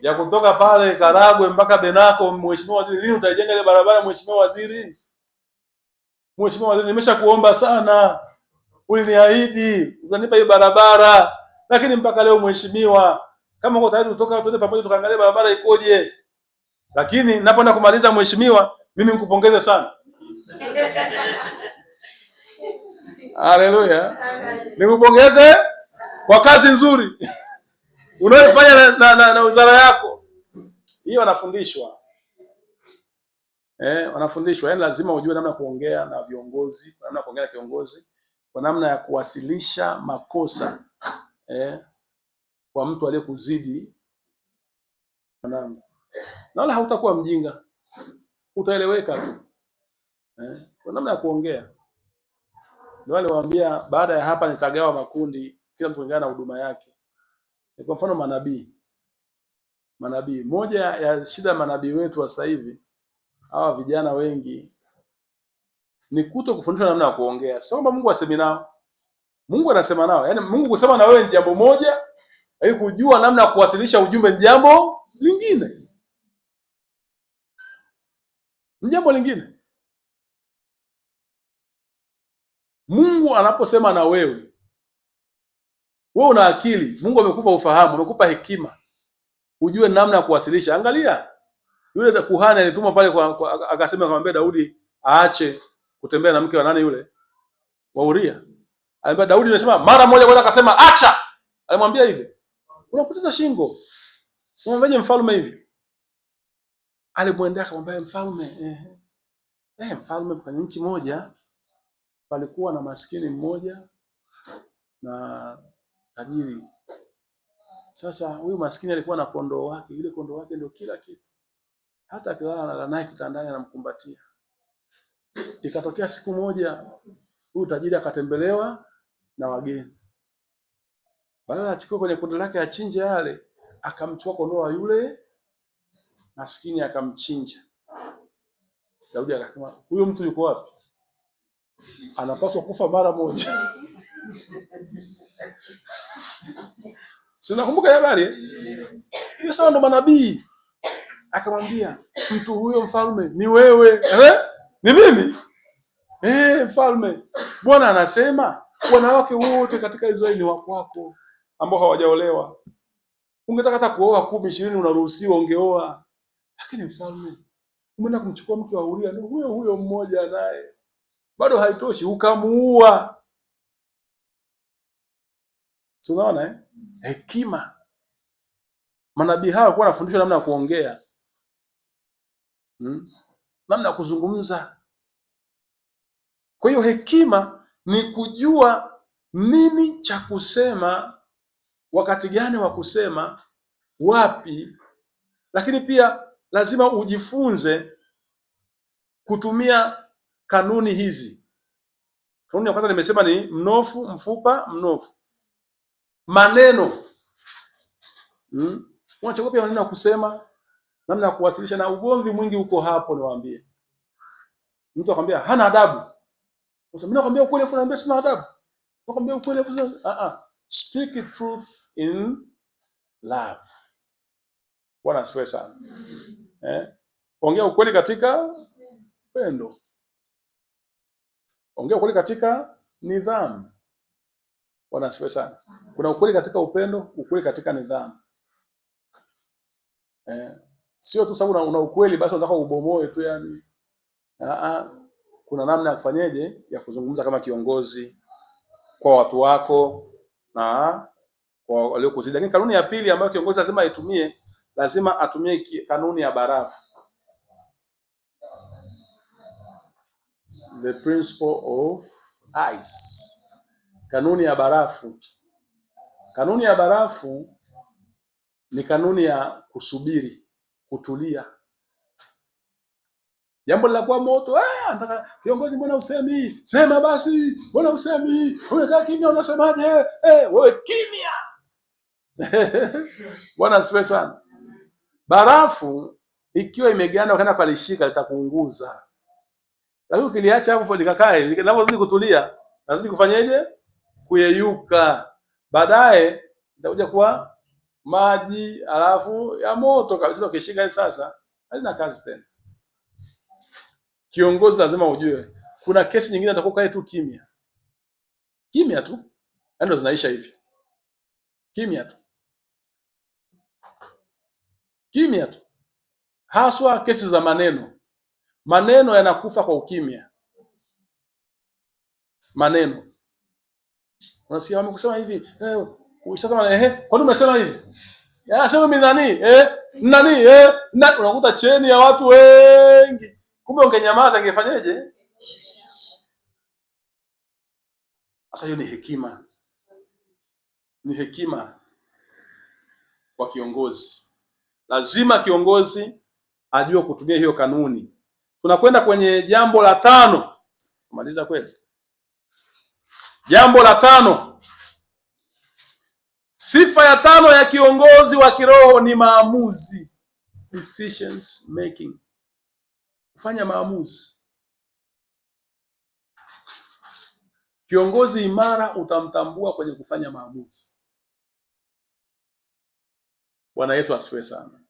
ya kutoka pale Karagwe mpaka Benako, mheshimiwa waziri, lini utajenga ile barabara mheshimiwa waziri? Mheshimiwa waziri, nimeshakuomba sana, uliniahidi utanipa hiyo barabara, lakini mpaka leo mheshimiwa, kama uko tayari kutoka tuende pamoja tukaangalie barabara ikoje. Lakini napoenda kumaliza mheshimiwa, mimi nikupongeze sana. Haleluya. Nikupongeze kwa kazi nzuri unayofanya na wizara yako. Hiyo wanafundishwa. Wanafundishwa. Yaani lazima ujue namna kuongea na viongozi, namna kuongea na kiongozi, kwa namna ya kuwasilisha makosa kwa mtu aliyekuzidi. Na wala hautakuwa mjinga. Utaeleweka tu. Kwa namna ya kuongea. Ndio wale waambia baada ya hapa nitagawa makundi, kila mtu kulingana na huduma yake. Kwa mfano manabii. Moja ya shida ya manabii wetu wa sasa hivi, hawa vijana wengi, ni kuto kufundishwa namna ya kuongea. Sio kwamba Mungu asemi nao. Mungu anasema nao. Yaani Mungu kusema na wewe ni jambo moja, lakini kujua namna ya kuwasilisha ujumbe ni jambo lingine. Ni jambo lingine. Mungu anaposema na wewe una akili. Mungu amekupa ufahamu, amekupa hekima. Ujue namna ya kuwasilisha. Angalia. Yule kuhani alitumwa pale akasema akamwambia Daudi aache kutembea na mke wa nani yule? Wa Uria. Alimwambia Daudi anasema mara moja kwanza akasema acha. Alimwambia hivi. Unapoteza shingo. Unamwambia mfalme hivi. Alimwendea akamwambia mfalme, mfalme, kwenye nchi moja palikuwa na maskini mmoja na tajiri. Sasa huyu maskini alikuwa na kondoo wake, ile kondoo wake ndio kila kitu. Hata akilala naye kitandani anamkumbatia. Ikatokea siku moja huyu tajiri akatembelewa na wageni. Badala achukue kwenye kundi lake achinje yale, akamchukua kondoo wa yule maskini akamchinja. Daudi akasema, huyo mtu yuko wapi? Anapaswa kufa mara moja. Sinakumbuka habari? Hiyo sawa, ndo manabii. Akamwambia, mtu huyo mfalme ni wewe. Ni mimi? Mfalme, Bwana anasema wanawake wote katika Israeli ni wako wako ambao hawajaolewa. Ungetaka hata kuoa 10, 20 unaruhusiwa, ungeoa. Lakini mfalme, umeenda kumchukua mke wa Uria, ni huyo mmoja naye. Bado haitoshi, ukamuua. Unaona hekima. Manabii hawa walikuwa wanafundishwa namna ya kuongea. Namna ya kuzungumza. Kwa hiyo hekima ni kujua nini cha kusema, wakati gani wa kusema, wapi. Lakini pia lazima ujifunze kutumia kanuni hizi. Kanuni ya kwanza nimesema ni mnofu, mfupa, mnofu. Maneno unachagua pia maneno ya kusema, namna ya kuwasilisha, na ugomvi mwingi uko hapo. Niwaambie, mtu akwambia hana adabu, mimi nakwambia ukweli, afu naambia sina adabu. Nakwambia ukweli, afu speak truth in love. Bwana asifiwe sana. Ongea ukweli katika upendo. Ongea ukweli katika nidhamu. Bwana asifiwe sana. Kuna ukweli katika upendo, ukweli katika nidhamu. Sio tu sababu una ukweli basi unataka ubomoe tu yani. Kuna namna ya kufanyeje ya kuzungumza kama kiongozi kwa watu wako na kwa waliokuzidi. Lakini kanuni ya pili ambayo kiongozi lazima aitumie, lazima atumie kanuni ya barafu. The principle of ice. Kanuni ya barafu. Kanuni ya barafu ni kanuni ya kusubiri, kutulia. Jambo linakuwa moto, nataka kiongozi, mbona usemi? Sema basi, mbona usemi? Unakaa kimya, unasemaje? Wewe kimya. Bwana asifiwe sana. Barafu ikiwa imeganda ukaenda kulishika litakuunguza. Lakini ukiliacha hapo likakae, linapozidi kutulia, lazidi kufanyeje? Kuyeyuka. Baadaye itakuja kuwa maji alafu ya moto kabisa. Ukishika hivi sasa halina kazi tena. Kiongozi lazima ujue kuna kesi nyingine atakuwa tu kimya. Kimya tu. Ndio zinaisha hivi. Kimya tu. Kimya tu. Haswa kesi za maneno. Maneno yanakufa kwa ukimya. Maneno. Unasikia wamekusema hivi, ukishasema kwa nini umesema hivi? Sema mimi nani? Nani? Unakuta cheni ya watu wengi. Kumbe ungenyamaza ingefanyaje? Sasa hiyo ni hekima. Ni hekima kwa kiongozi. Lazima kiongozi ajue kutumia hiyo kanuni. Tunakwenda kwenye jambo la 5. Tumaliza kweli? Jambo la 5. Sifa ya 5 ya kiongozi wa kiroho ni maamuzi. Decisions making. Kufanya maamuzi. Kiongozi imara utamtambua kwenye kufanya maamuzi. Bwana Yesu asifiwe sana.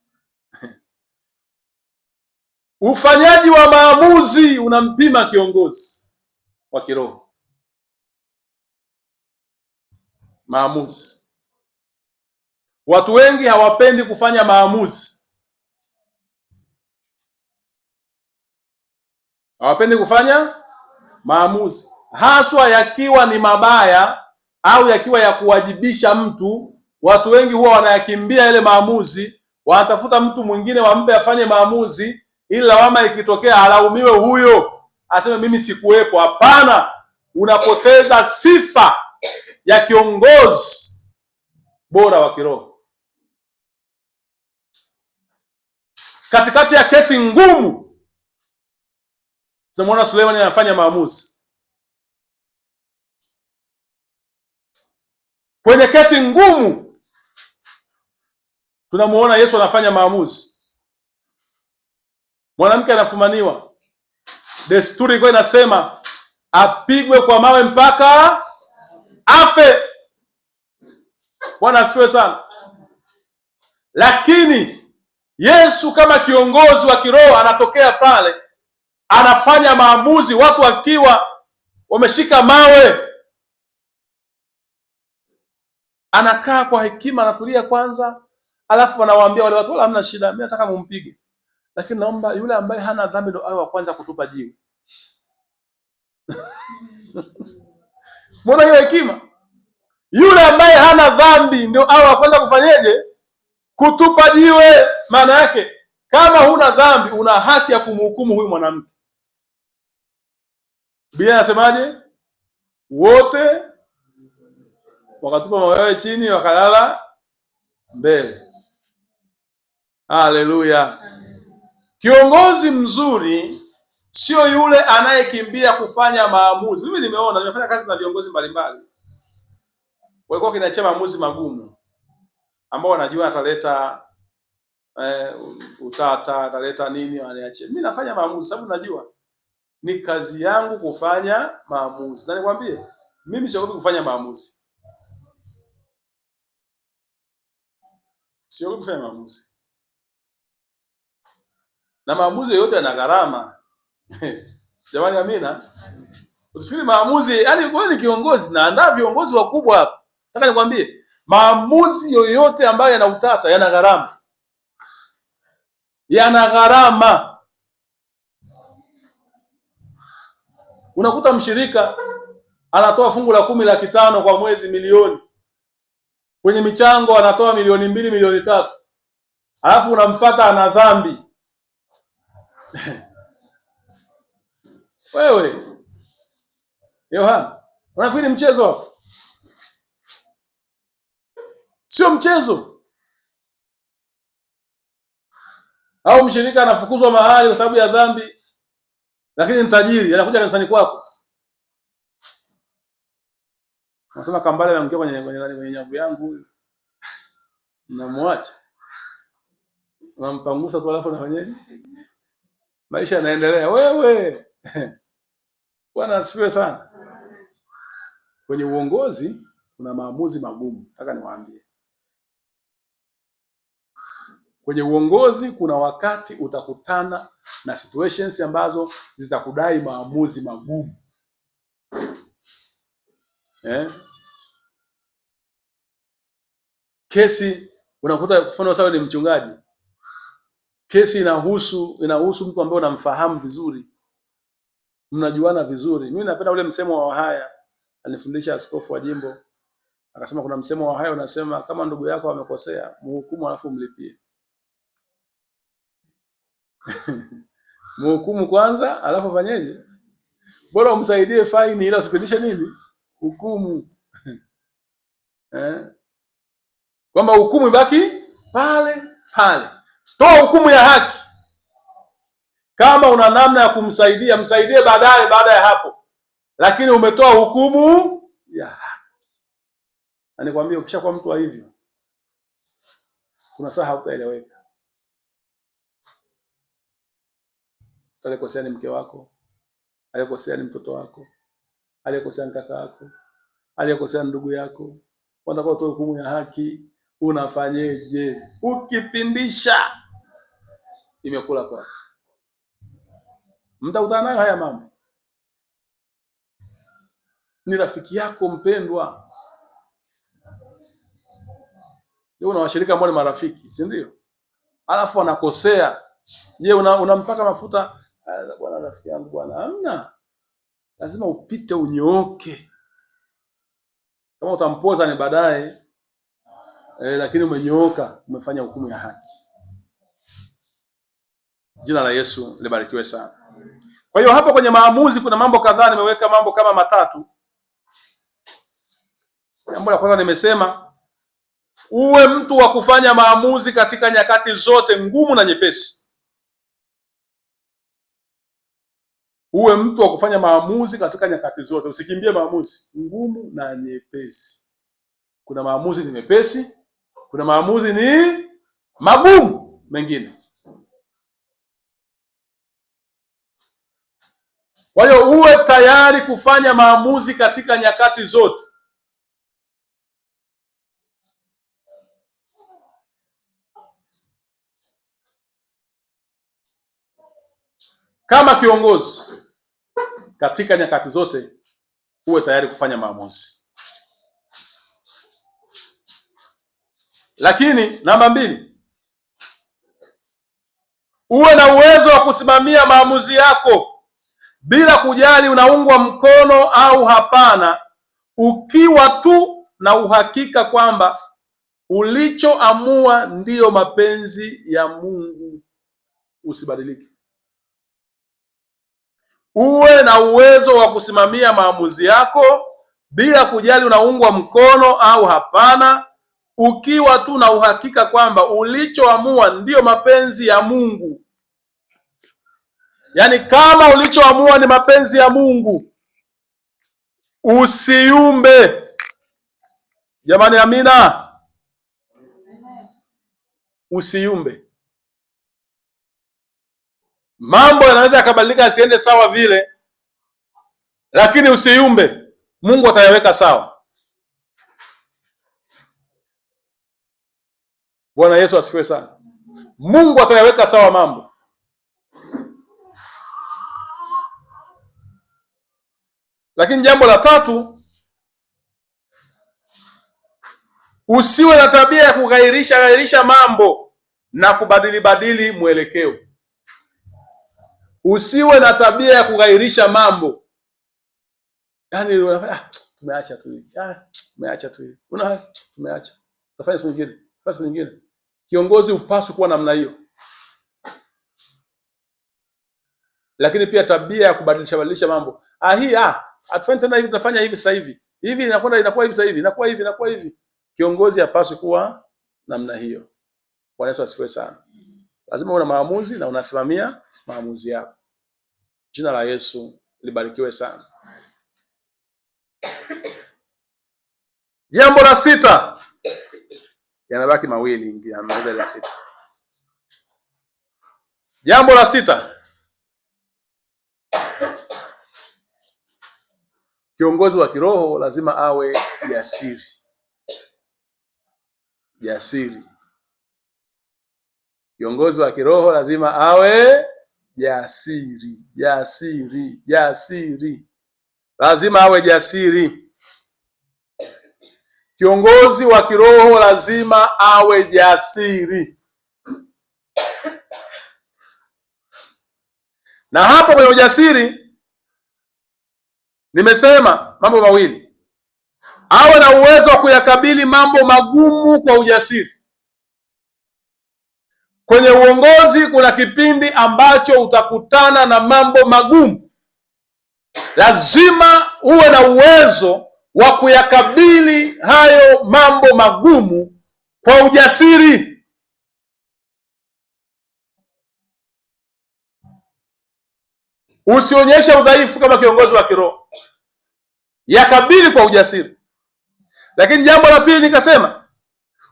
Ufanyaji wa maamuzi unampima kiongozi wa kiroho. Maamuzi. Watu wengi hawapendi kufanya maamuzi. Hawapendi kufanya maamuzi, haswa yakiwa ni mabaya au yakiwa ya kuwajibisha mtu. Watu wengi huwa wanayakimbia yale maamuzi, wanatafuta mtu mwingine wampe afanye maamuzi, ili lawama ikitokea alaumiwe huyo, aseme mimi sikuwepo. Hapana, unapoteza sifa ya kiongozi bora wa kiroho. Katikati ya kesi ngumu, tunamwona Suleiman anafanya maamuzi. Kwenye kesi ngumu, tunamuona Yesu anafanya maamuzi. Mwanamke anafumaniwa, desturi ilikuwa inasema apigwe kwa mawe mpaka afe. Bwana asifiwe sana. Lakini Yesu kama kiongozi wa kiroho anatokea pale, anafanya maamuzi, watu wakiwa wameshika mawe. Anakaa kwa hekima, anatulia kwanza, alafu anawaambia wale watu, hamna shida, mimi nataka mumpige, lakini naomba yule ambaye hana dhambi ndo awe wa kwanza kutupa jiwe. Mbona hiyo hekima? Yule ambaye hana dhambi ndio awe wa kwanza kufanyeje? Kutupa jiwe. Maana yake kama huna dhambi una haki ya kumhukumu huyu mwanamke. Biblia inasemaje? Wote wakatupa mawe chini, wakalala mbele. Haleluya! Kiongozi mzuri sio yule anayekimbia kufanya maamuzi. Mimi nimefanya kazi na viongozi mbalimbali, walikuwa kinachia maamuzi magumu ambao wanajua ataleta utata, ataleta nini, waniachie. Mimi nafanya maamuzi sababu najua ni kazi yangu kufanya maamuzi. Na nikwambie, mimi siogopi kufanya maamuzi. Siogopi kufanya maamuzi. Na maamuzi yote yana gharama. Jamani, amina. Usifikiri maamuzi, yaani wewe ni kiongozi, naandaa viongozi wakubwa hapa. Nataka nikwambie, maamuzi yoyote ambayo yana utata yana gharama. Yana gharama. Unakuta mshirika anatoa fungu la 10 500 kwa mwezi, milioni. Kwenye michango anatoa milioni 2, milioni 3. Alafu unampata ana dhambi. Wewe Yohana, unafikiri mchezo? Sio mchezo. Au mshirika anafukuzwa mahali kwa sababu ya dhambi, lakini ni tajiri, anakuja kanisani kwako. Unasema Kambale anaingia kwenye nyavu yangu, namwacha. Unampangusa tu, alafu unafanyaje? Maisha yanaendelea. Wewe Bwana asifiwe sana. Kwenye uongozi kuna maamuzi magumu, nataka niwaambie. Kwenye uongozi kuna wakati utakutana na situations ambazo zitakudai maamuzi magumu. Kesi unakuta, mfano sawa, ni mchungaji, kesi inahusu mtu ambaye unamfahamu vizuri, mnajuana vizuri. Mimi napenda ule msemo wa Wahaya, alifundisha askofu wa jimbo, akasema kuna msemo wa Wahaya unasema, kama ndugu yako amekosea, mhukumu alafu mlipie. Mhukumu kwanza alafu fanyeje? Bora umsaidie faini ila usipindishe nini? Hukumu. Kwamba hukumu ibaki pale pale. Toa hukumu ya haki. Kama una namna ya kumsaidia, msaidie baadaye, baada ya hapo. Lakini umetoa hukumu ya haki. Na nikwambie, ukishakuwa mtu wa hivyo, kuna saa hautaeleweka. Aliyekosea ni mke wako, aliyekosea ni mtoto wako, aliyekosea ni kaka yako, aliyekosea ndugu yako. Unataka utoe hukumu ya haki, unafanyeje? Ukipindisha, imekula kwako. Mtakutana nayo haya mambo. Ni rafiki yako mpendwa. Leo una washirika ambao ni marafiki, si ndio? Alafu anakosea. Je, unampaka mafuta? Bwana rafiki yangu bwana, hamna. Lazima upite unyooke. Kama utampoza ni baadaye, lakini umenyooka, umefanya hukumu ya haki. Jina la Yesu libarikiwe sana. Kwa hiyo hapo kwenye maamuzi kuna mambo kadhaa, nimeweka mambo kama 3. Jambo la kwanza nimesema, uwe mtu wa kufanya maamuzi katika nyakati zote ngumu na nyepesi. Uwe mtu wa kufanya maamuzi katika nyakati zote, usikimbie maamuzi ngumu na nyepesi. Kuna maamuzi ni mepesi, kuna maamuzi ni magumu mengine. Kwa hiyo uwe tayari kufanya maamuzi katika nyakati zote. Kama kiongozi, katika nyakati zote uwe tayari kufanya maamuzi. Lakini namba 2, uwe na uwezo wa kusimamia maamuzi yako bila kujali unaungwa mkono au hapana, ukiwa tu na uhakika kwamba ulichoamua ndiyo mapenzi ya Mungu. Usibadilike. Uwe na uwezo wa kusimamia maamuzi yako bila kujali unaungwa mkono au hapana, ukiwa tu na uhakika kwamba ulichoamua ndiyo mapenzi ya Mungu. Yaani kama ulichoamua ni mapenzi ya Mungu, usiyumbe. Jamani, amina. Usiyumbe. Mambo yanaweza yakabadilika yasiende sawa vile, lakini usiyumbe. Mungu atayaweka sawa. Bwana Yesu asifiwe sana. Mungu atayaweka sawa mambo. Lakini jambo la tatu, usiwe na tabia ya kughairisha mambo na kubadili mwelekeo. Usiwe na tabia ya kughairisha mambo. Yaani tumeacha tu hivi. Tumeacha tu hivi. Tumeacha. Tafanya siku nyingine. Siku nyingine. Kiongozi upaswi kuwa namna hiyo. Lakini pia tabia ya kubadilisha mambo. Atufanye tena hivi, tunafanya hivi sasa hivi. Hivi inakuwa hivi sasa hivi, inakuwa hivi. Kiongozi hapaswi kuwa namna hiyo. Bwana Yesu asifiwe sana. Lazima una maamuzi na unasimamia maamuzi yako. Jina la Yesu libarikiwe sana. Jambo la sita. Yanabaki mawili ya mada la sita. Jambo la sita. Kiongozi wa kiroho lazima awe jasiri. Jasiri. Kiongozi wa kiroho lazima awe jasiri. Lazima awe jasiri. Kiongozi wa kiroho lazima awe jasiri. Na hapo kwenye ujasiri nimesema mambo mawili. Awe na uwezo wa kuyakabili mambo magumu kwa ujasiri. Kwenye uongozi kuna kipindi ambacho utakutana na mambo magumu. Lazima uwe na uwezo wa kuyakabili hayo mambo magumu kwa ujasiri. Usionyeshe udhaifu kama kiongozi wa kiroho. Yakabili kwa ujasiri. Lakini jambo la pili nikasema,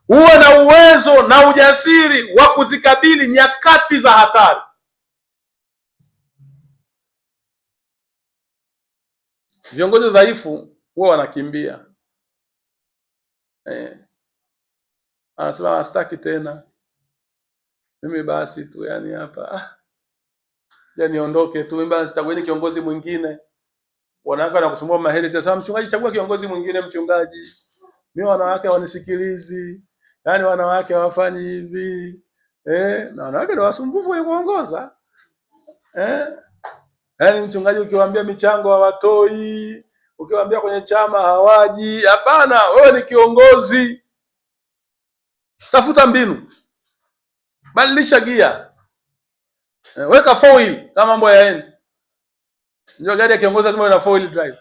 uwe na uwezo na ujasiri wa kuzikabili nyakati za hatari. Viongozi dhaifu huwa wanakimbia. Anasema astaki tena. Mimi basi tu yani hapa. Niondoke tu, mimi basi sitakueni kiongozi mwingine. Wanawake wanakusumbua mahali tena, mchungaji chagua kiongozi mwingine mchungaji. Mimi wanawake wanisikilizi. Yaani wanawake hawafanyi hivi. Na wanawake ndio wasumbufu wa kuongoza. Yaani mchungaji ukiwaambia michango hawatoi, ukiwaambia kwenye chama hawaji. Hapana, wewe ni kiongozi. Tafuta mbinu. Badilisha gia. Weka foil kama mambo yaende. Ndio gari ya kiongozi lazima ina foil drive.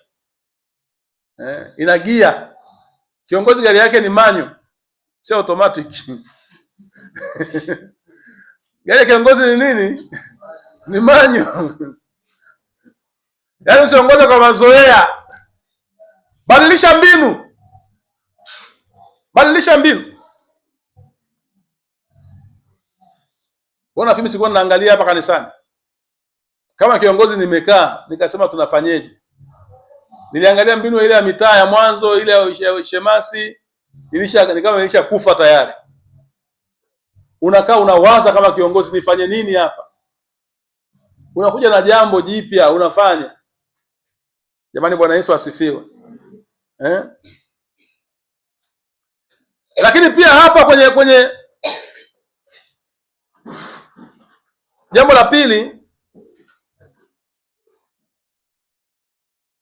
Ina gia. Kiongozi gari yake ni manual, si automatic. Gari ya kiongozi ni nini? Ni manual. Yaani usiongoze kwa mazoea. Badilisha mbinu. Badilisha mbinu. Mbona mimi sikuwa naangalia hapa kanisani? Kama kiongozi nimekaa, nikasema tunafanyeje? Niliangalia mbinu ile ya mitaa ya mwanzo, ile ya Shemasi, nilisha kufa tayari. Unakaa unawaza kama kiongozi nifanye nini hapa? Unakuja na jambo jipya unafanya. Jamani, Bwana Yesu asifiwe. Lakini pia hapa kwenye jambo la pili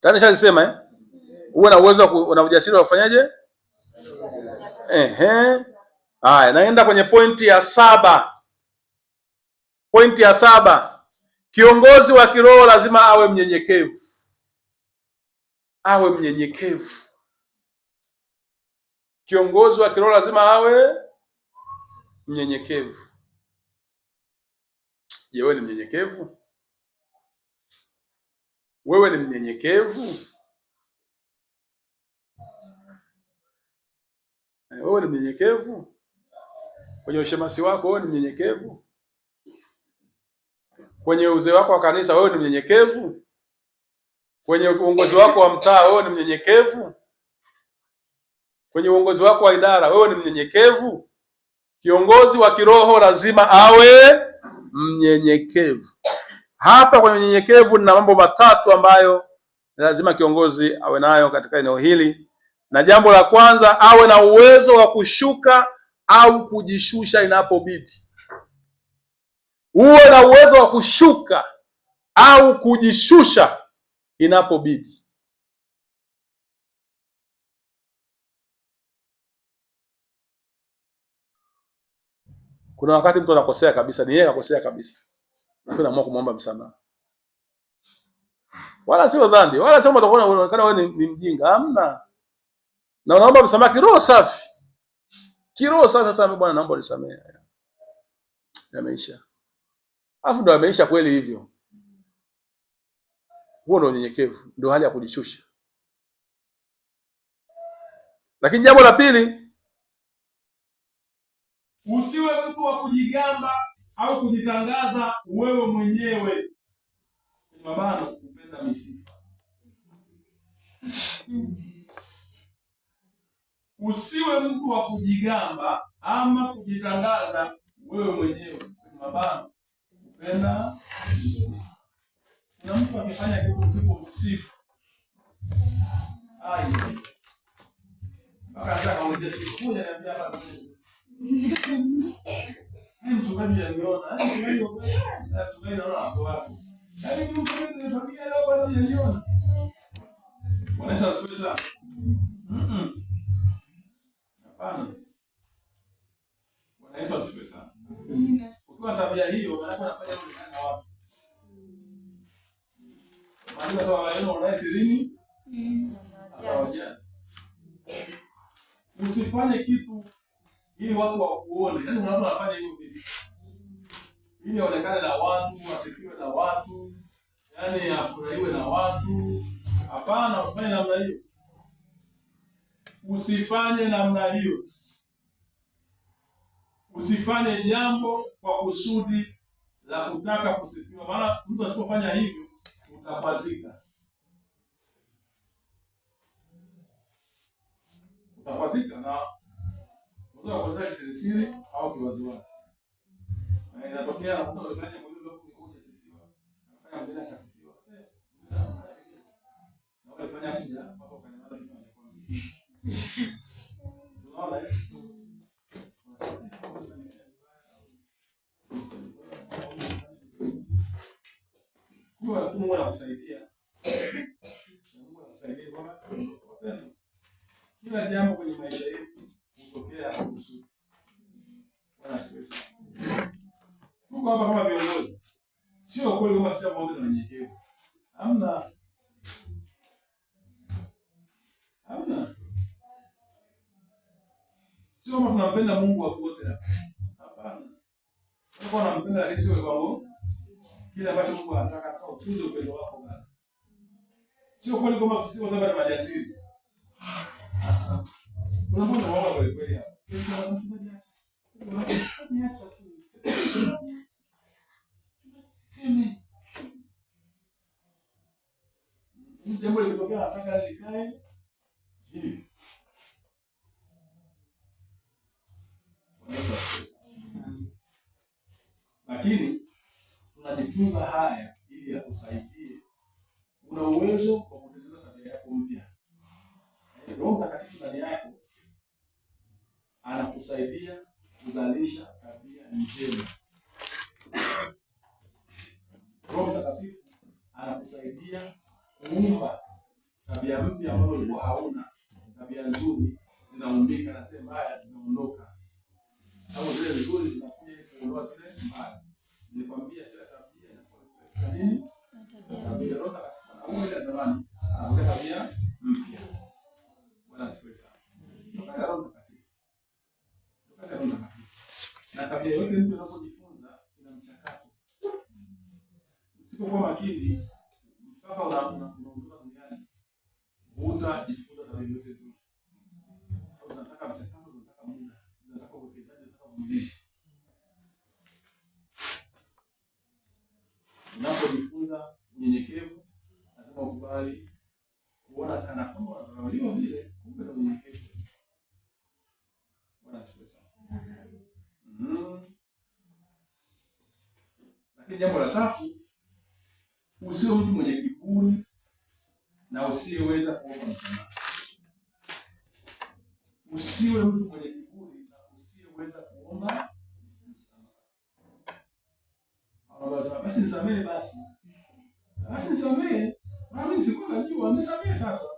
tani shalisema uwe na uwezo na ujasiri wa kufanyaje? Haya, naenda kwenye pointi ya 7. Pointi ya 7. Kiongozi wa kiroho lazima awe mnyenyekevu. Awe mnyenyekevu. Kiongozi wa kiroho lazima awe mnyenyekevu. Je, wewe ni mnyenyekevu? Wewe ni mnyenyekevu? Wewe ni mnyenyekevu? Kwenye ushemasi wako wewe ni mnyenyekevu? Kwenye uzee wako wa kanisa wewe ni mnyenyekevu? Kwenye uongozi wako wa mtaa wewe ni mnyenyekevu? Kwenye uongozi wako wa idara wewe ni mnyenyekevu? Kiongozi wa kiroho lazima awe mnyenyekevu. Hapa kwenye unyenyekevu nina mambo matatu ambayo lazima kiongozi awe nayo katika eneo hili. Na jambo la kwanza, awe na uwezo wa kushuka au kujishusha inapobidi. Uwe na uwezo wa kushuka au kujishusha inapobidi. Kuna wakati mtu anakosea kabisa, ni yeye akosea kabisa, lakini anaamua kumwomba msamaha. Wala sio dhambi, wala sio utakuwa unaonekana wewe ni mjinga. Hamna. Na unaomba msamaha kiroho safi. Kiroho safi. Sasa Bwana, naomba unisamehe. Yameisha. Alafu ndo yameisha kweli hivyo. Huo ndio unyenyekevu, ndio hali ya kujishusha. Lakini jambo la pili, usiwe mtu wa kujigamba au kujitangaza wewe mwenyewe. Mabano kupenda misifa. Usiwe mtu wa kujigamba ama kujitangaza wewe mwenyewe. Mabano kupenda misifa. Na mtu akifanya kitu usipomsifu, mpaka akaongea siku moja niambia hapa mchungaji aliona, mchungaji anaona hapo hapo. Mchungaji ni familia leo bado aliona. Wanaisha sasa. Hapana. Wanaisha sasa. Ukiwa tabia hiyo, maana unafanya mambo na watu. Maana sawa wao wanae sirini. Usifanye kitu ili watu wakuone. Yaani unaona unafanya hiyo vipi? Ili aonekane na watu, asifiwe na watu, yaani afurahiwe na watu. Hapana, usifanye namna hiyo. Usifanye namna hiyo. Usifanye jambo kwa kusudi la kutaka kusifiwa. Maana mtu asipofanya hivyo utapazika. Utapazika na unaweza kuzaa kisirisiri au kiwaziwazi. Na inatokea na mtu anafanya mwili wako kuja sifiwa. Anafanya mwili akasifiwa. Na unafanya fuja hapo kwa nini unafanya kwa nini? Unaona Mungu anakusaidia. Mungu anakusaidia kwa kila jambo kwenye maisha yetu hutokea kwa kusudi. Bwana asifiwe sana. Tuko hapa kama viongozi. Sio kweli kama sisi pamoja na wenyekevu. Hamna. Sio kama tunampenda Mungu wa wote hapa. Hapana. Tunakuwa tunampenda lakini sio kwa Mungu. Kile ambacho Mungu anataka kukuza upendo wako Bwana. Sio kweli kama sisi wote ni majasiri. Unamwona wao kweli kweli hapa. Sisi jambo likitokea nataka likae hivi. Lakini tunajifunza haya ili atusaidie. Una uwezo wa kutengeneza tabia yako mpya. Roho Mtakatifu ndani yako anakusaidia kuzalisha tabia njema. Roho Mtakatifu anakusaidia kuumba tabia mpya ambayo ulikuwa hauna. Tabia nzuri zinaumbika na zile mbaya zinaondoka. Au zile nzuri zinakuja kuondoa zile mbaya. Nikwambia kila tabia inakuwa nini? Tabia Roho Mtakatifu anaumba zamani. Anakuja tabia mpya. Bwana asifiwe sana. tabia yote mtu anapojifunza ina mchakato. Usipokuwa makini mpaka unaondoka duniani utajifunza tabia yote nzuri. Unataka mchakato, unataka muda, unataka uwekezaji, unataka uvumilivu. Unapojifunza unyenyekevu, lazima ukubali kuona kana kwamba unadharauliwa vile, kumbe ndio unyenyekevu. Bwana asifiwe sana. Lakini jambo la tatu, usiwe mtu mwenye kiburi na usiyeweza kuomba msamaha. Usiwe mtu mwenye kiburi na usiyeweza kuomba msamaha. Basi nisamehe basi. Basi nisamehe. Mimi sikuwa najua, nisamehe sasa.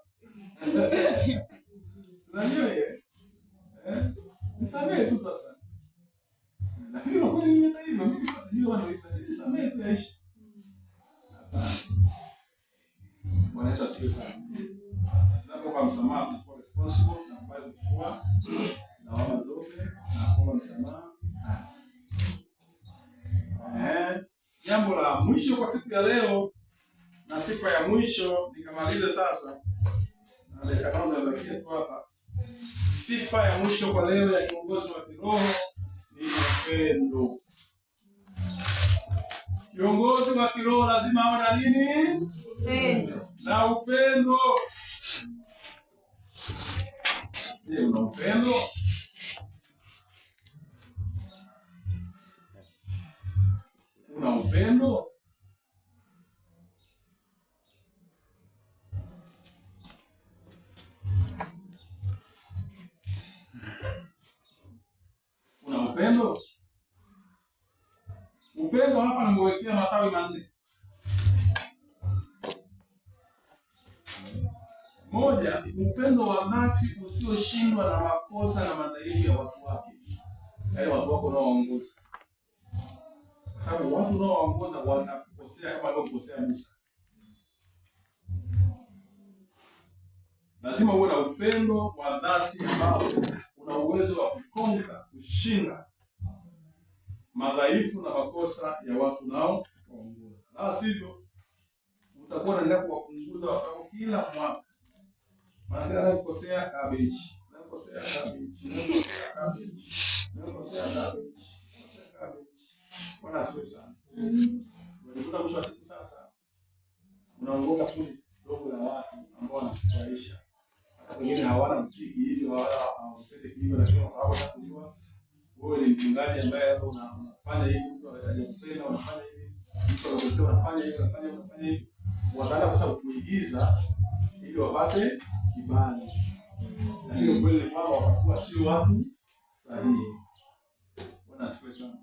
Unajua nisamehe tu sasa. Lakini kwa kweli ni hivyo, mimi sijui nisamehe tu aishi. Bwana Yesu asifiwe sana. Tunapoomba msamaha tunakuwa responsible na ambayo kuchukua lawama zote na kuomba msamaha. Jambo la mwisho kwa siku ya leo na sifa ya mwisho nikamalize sasa. Na dakika tano zimebakia tu hapa. Sifa ya mwisho kwa leo ya kiongozi wa kiroho ni upendo. Kiongozi wa kiroho lazima awe na nini? Upendo. Na upendo. Je, una upendo? Una upendo? Una upendo? Upendo hapa nimewekea matawi manne. Moja, upendo wa dhati usioshindwa na makosa na madhaifu ya watu wake. Yaani watu wako unaowaongoza. Kwa sababu watu unaowaongoza wanakosea kama alivyokosea Musa. Lazima uwe na upendo wa dhati ambao una uwezo wa kukonga, kushinda madhaifu na makosa ya watu nao waongoza. La sivyo utakuwa unaendelea kuwapunguza watu kila mwaka. Maana anakosea kabeji, anakosea kabeji, anakosea kabeji, anakosea kabeji, anakosea kabeji. Bwana asifiwe sana. Unakuta mwisho wa siku sasa unaongoza kundi dogo la watu ambao wanafurahisha. Hata wengine hawana mtiki hivi wala hawapende hivyo, lakini hawataka wewe ni mchungaji ambaye unafanya hivi, mtu anayekupenda unafanya hivi, mtu anayesema unafanya hivi, unafanya hivi. Wanaanza kusa kuigiza ili wapate kibali. Lakini kweli kwamba watakuwa sio watu sahihi. Bwana asifiwe sana.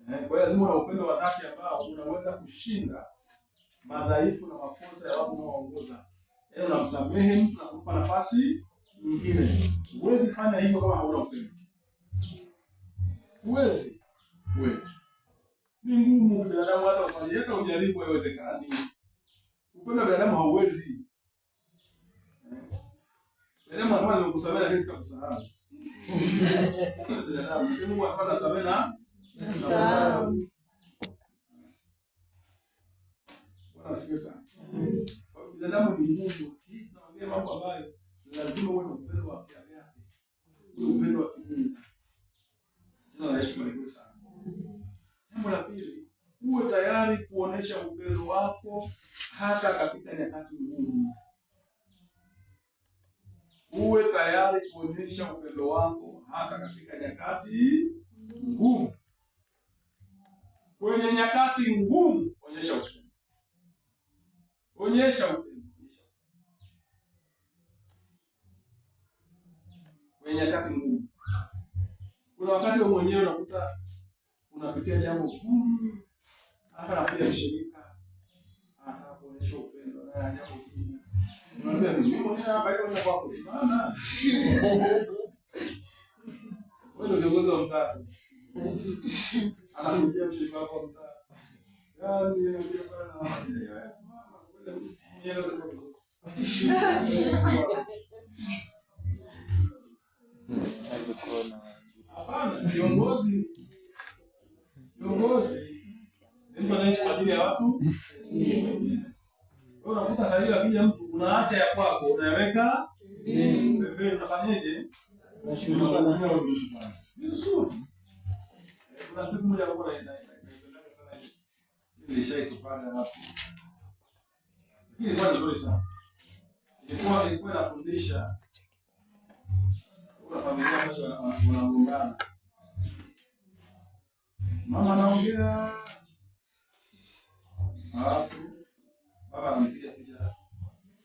Kwa hiyo lazima una upendo wa dhati ambao unaweza kushinda madhaifu na makosa ya watu unaoongoza. Yaani unamsamehe mtu na kumpa nafasi nyingine. Huwezi fanya hivyo kama hauna upendo. Huwezi. Ni ngumu binadamu hata ufanye hata ujaribu haiwezekani. Upendo wa binadamu hauwezi. Binadamu anasema nimekusamehe lakini sitakusahau. Binadamu Mungu anapata samehe na kusahau. Bwana asifiwe sana. Kwa binadamu ni Mungu. Hii tunaongea mambo ambayo lazima uwe na upendo wa kiasi yake. Upendo wa Mungu. Jina la Yesu libarikiwe sana. Jambo la pili, uwe tayari kuonesha upendo wako hata katika nyakati ngumu. Uwe tayari kuonesha upendo wako hata katika nyakati ngumu. Kwenye nyakati ngumu, onyesha upendo. Onyesha upendo. Kwenye nyakati ngumu. Kuna wakati wewe mwenyewe unakuta unapitia jambo gumu, hata napitia mshirika anataka kuonyesha upendo na jambo gumu. Unamwambia mimi mwenyewe hapa hiyo ni kwako. Maana wewe ndio kiongozi wa mtaa. Anakuja mshirika wako wa mtaa. Yaani ndio bana mama kweli mwenyewe sio. Hapana, kiongozi unaishi kwa ajili ya watu wengine. Wewe unakuta salio akija mtu unaacha ya kwako unaweka pembeni, unafanyaje? Unashukuru vizuri. Kuna kitu moja kwa inaipenda sana hivi. Nilishaikupanga hapo. Hii ni nzuri sana. Ilikuwa inafundisha kwa familia moja wanaungana. Mama anaongea. Alafu baba anampiga picha.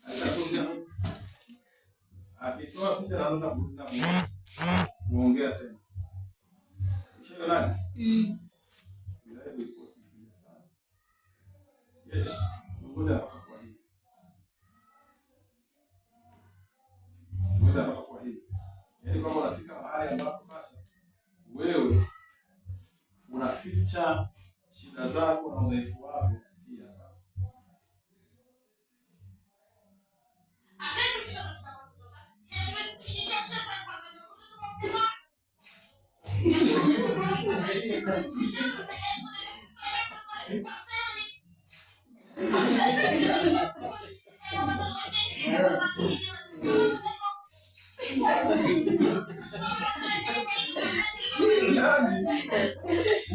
Alikuwa akitoa picha anaanza kuongea tena. Kisha nani? Yes, ngoja hapa kwa hii. Ngoja hapa kwa hii. Yaani kama unafika mahali ambapo sasa wewe unaficha shida zako na udhaifu wako hii hapa.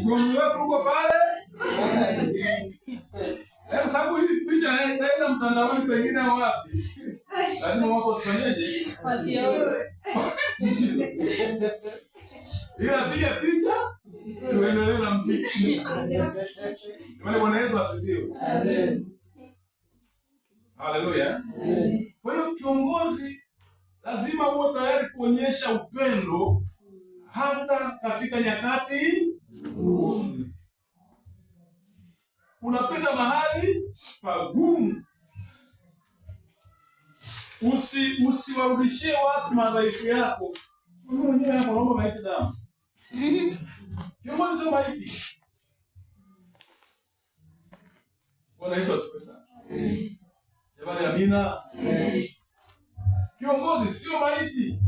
Ugomvi wako uko pale. Sababu hii picha inaenda mtandaoni pengine wapi? Lazima wako tufanyeje? Wasione. Ila piga picha tuendelee na muziki. Bwana Yesu asifiwe. Amen. Haleluya. Kwa hiyo kiongozi lazima uwe tayari kuonyesha upendo hata katika nyakati ngumu. Unapita mahali pagumu, usiwarudishie watu madhaifu yako. Wewe mwenyewe hapo unaomba maiti damu. Kiongozi sio maiti. Bwana Yesu asifiwe sana. Jamani, amina. Kiongozi sio maiti.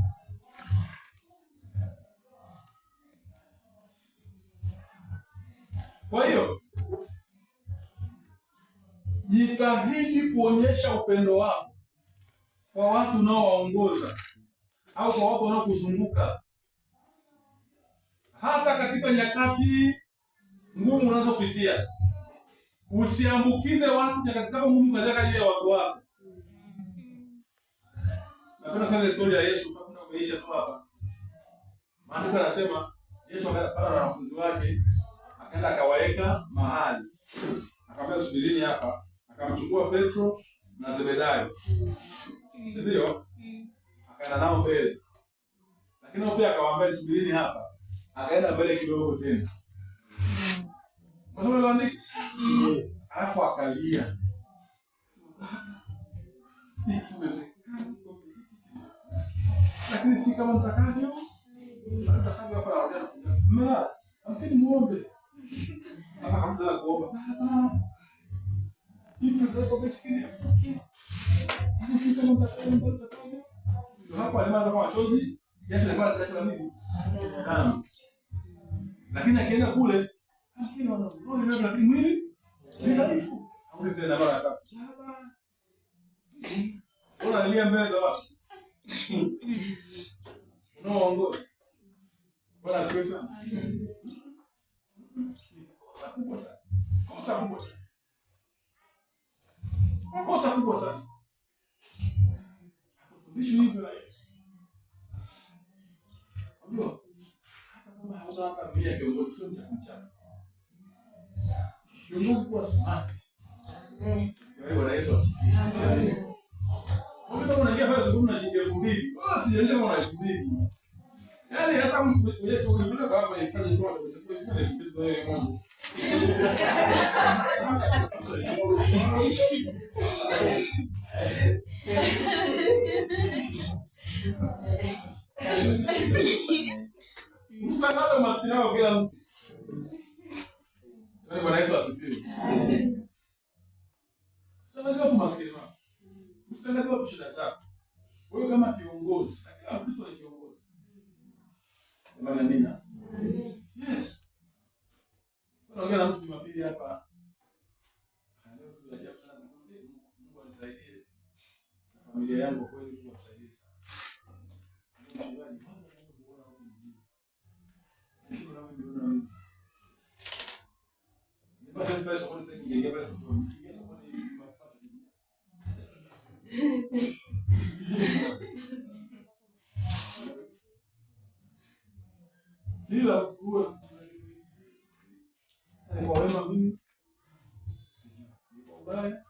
Kwa hiyo jitahidi kuonyesha upendo wako kwa watu unaowaongoza au kwa watu wanaokuzunguka, hata katika nyakati ngumu unazopitia. Usiambukize watu nyakati zako ngumu katika juu ya watu wako. Napenda sana historia ya Yesu, sababu umeisha tu hapa. Maandiko yanasema Yesu akapanda na wanafunzi wake, akaenda akawaeka mahali. Akamwambia subirini hapa, akamchukua Petro na Zebedayo. Ndio? Akaenda nao mbele. Lakini wao pia akawaambia subirini hapa. Akaenda mbele kidogo tena. Mbona wanaandika? Alafu akalia. Lakini si kama mtakavyo. Mtakavyo hapa anaongea. Mama, amkeni muombe. Hapa hamza kuomba. Baba. Hivi ndio kwa chini. Si kama mtakavyo. Ndio hapo alianza kwa machozi. Jasho la nini? Lakini akienda kule, lakini roho ile ya kimwili ni dhaifu. Hapo tena mara tatu. Baba. Unalia mbele za watu. Unaongoza. Bwana asifiwe sana. Kosa kubwa sana. Kosa kubwa sana. Kosa kubwa sana. Hakufundishwi hivyo na Yesu. Ndio. Hata kama hauna hata mia kiongozi sio mchafu. Kiongozi kuwa smart. Bwana Yesu asifiwe. Amen. Kama unaingia pale sababu na shilingi 2000. Wala sijaisha kwa 2000. Yaani hata unataka kwa hapa ifanye kwa sababu itakuwa ni speed wewe mwanzo. Msamaha masinao kila mtu. Bwana Yesu asifiwe. Sasa tu maskini wako. Usitangaze watu shida zako. Wewe kama kiongozi, kila Mkristo ni kiongozi. Jamani, amina. Yes. Tunaongea na mtu Jumapili hapa. yangu kweli kuwasaidia sana. Ila kuwa kwa wema mimi ubaya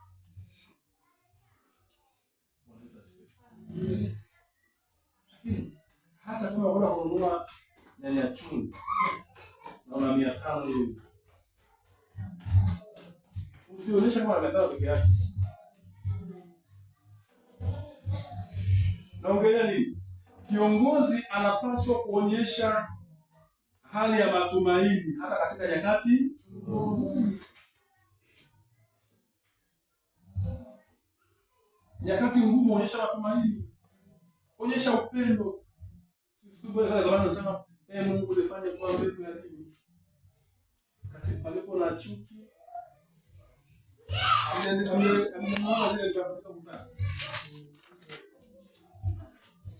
hata kama unataka kununua nyanya chungu na una 500 hivi, usionyeshe kama unataka peke yake. Naongelea nini? Kiongozi anapaswa kuonyesha hali ya matumaini hata katika nyakati ngumu. Onyesha matumaini, onyesha upendo. Sisi zamani tunasema Mungu ulifanye kwa mbegu ya dini katika palipo na chuki.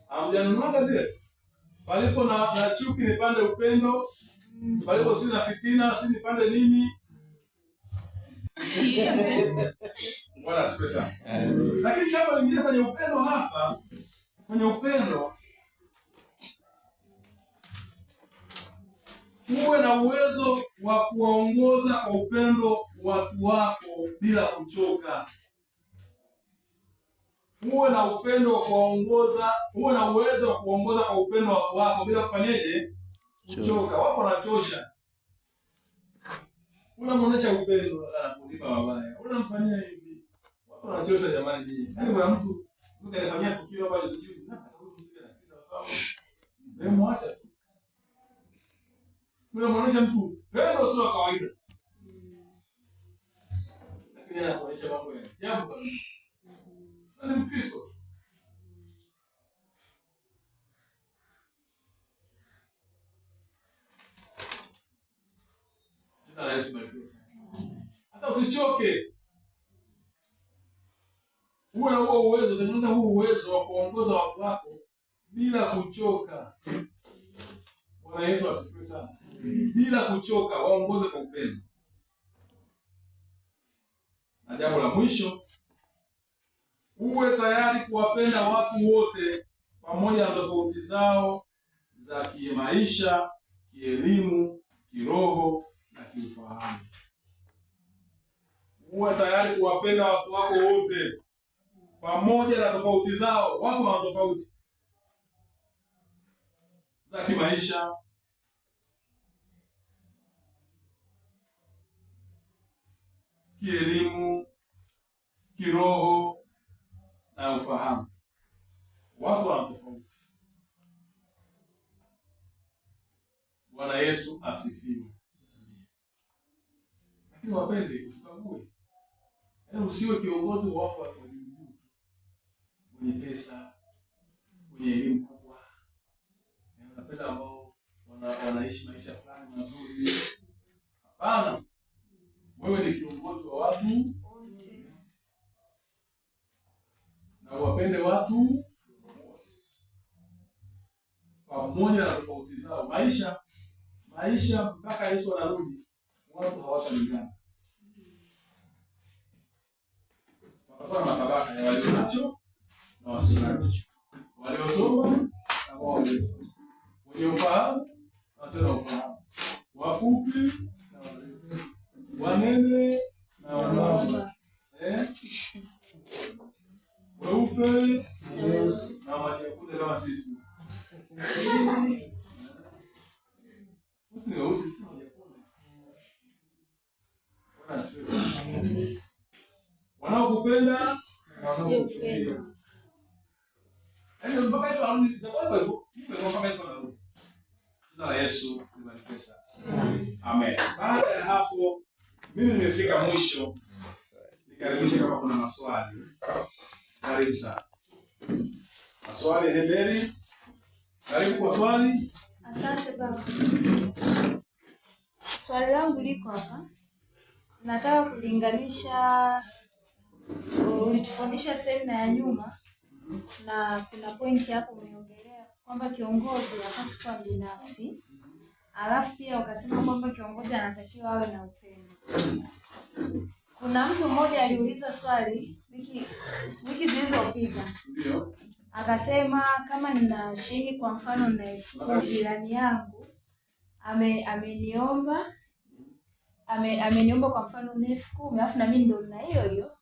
Amjanunua zile palipo na chuki nipande upendo, palipo si na fitina si nipande nini. Bwana asifiwe sana. Lakini jambo lingine kwenye upendo hapa, kwenye upendo uwe na uwezo wa kuwaongoza kwa upendo watu wako bila kuchoka. Uwe na upendo wa kuwaongoza, uwe na uwezo wa kuongoza kwa upendo watu wako bila kufanyeje? Kuchoka. Wako wanachosha. Unamuonesha upendo na kulipa mabaya. Unamfanyia hivi. Wako wanachosha jamani nyinyi. Yaani kuna mtu anafanyia tukio hapa juzi na sababu sawa. Mwacha tu. Unamuonesha mtu pendo sio kawaida. Lakini anaonyesha mambo ya ajabu kabisa. Ni Mkristo. Jina la Yesu barikiwe sana. Hata usichoke. Uwe na huo uwezo, tengeneza huo uwezo wa kuongoza watu wako bila kuchoka. Bwana Yesu asifiwe sana. Bila kuchoka, waongoze kwa upendo. Na jambo la mwisho, uwe tayari kuwapenda watu wote pamoja na tofauti zao za kimaisha, kielimu, kiroho na kiufahamu. Uwe tayari kuwapenda watu wako wote pamoja na tofauti zao. Watu wana tofauti za kimaisha, kielimu, kiroho na ufahamu. Watu wana tofauti. Bwana Yesu asifiwe. Lakini wapende, usibague. Yaani usiwe kiongozi wa watu wa juu, mwenye pesa, mwenye elimu kubwa. Unapenda ambao wanaishi maisha fulani mazuri. Hapana. Wewe ni kiongozi wa watu wote. Na uwapende watu wote pamoja na tofauti zao. Maisha mpaka Yesu anarudi, watu hawatalingana. Watakuwa na matabaka ya walio nacho na wasio nacho, waliosoma na wasiosoma, wenye ufahamu na wasio na ufahamu, wafupi na warefu, wanene na wembamba, weupe na wajekundu kama sisi. Usi weusi si wajekundu. Bwana asifiwe. Wanaokupenda na wanaokupenda. Yaani mpaka hizo anarudi sasa kwa hivyo. Hivyo mpaka hizo anarudi. Jina la Yesu libarikiwe sana. Amen. Baada ya hapo mimi nimefika mwisho. Nikaribisha kama kuna maswali. Karibu sana. Maswali Heberi. Karibu kwa swali. Asante baba. Swali langu liko hapa. Nataka kulinganisha, ulitufundisha semina ya nyuma na kuna pointi hapo umeongelea kwamba kiongozi hapaswi kuwa binafsi, alafu pia ukasema kwamba kiongozi anatakiwa awe na upendo. Kuna mtu mmoja aliuliza swali wiki zilizopita, ndio akasema kama nina shilingi kwa mfano na 10,000, jirani yangu ameniomba kwa mfano 10,000, alafu na mimi ndo nina hiyo hiyo.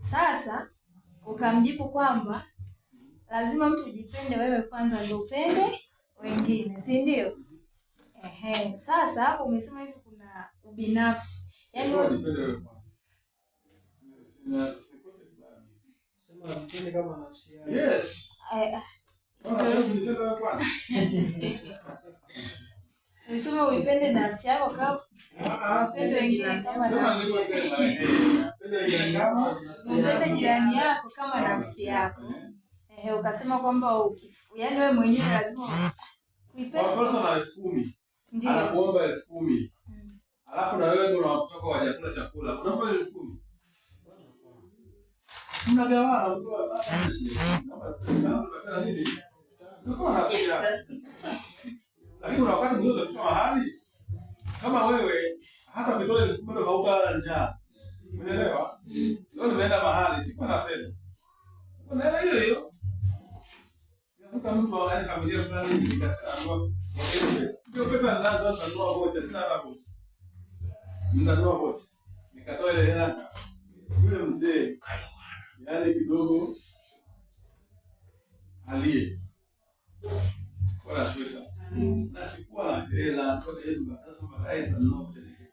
Sasa ukamjibu kwamba lazima mtu ujipende wewe kwanza ndio upende wengine, si ndio? Sasa hapo umesema hivi kuna ubinafsi. Yaani nipende wewe kwanza. Sema mpende kama nafsi yako. Yes. Nipende wewe kwanza. Unasema uipende nafsi yako kama wapende wengine kama nafsi yako. Upende jirani yako kama nafsi yako. Ukasema kwamba yaani wewe mwenyewe lazima uipende. Kwa mfano na 10,000. Ndio. Anakuomba 10,000. Alafu na wewe ndio unatoka kwa chakula chakula. Unampa 10,000. Mnagawana mtu lakini kuna wakati mwingine utafika mahali kama wewe hata ukitoa 10,000 bado haukala njaa. Umeelewa? Leo nimeenda mahali siko na fedha. Unaelewa hiyo hiyo? Unakuta mtu wa familia fulani nikasema pesa. Hiyo pesa ndio tunanunua vocha, sina hata vocha. Ninanunua vocha. Nikatoa ile hela. Yule mzee yaani kidogo alie wala pesa na sikuwa na hela kwa hiyo nikasema baadaye nitanunua vocha ile.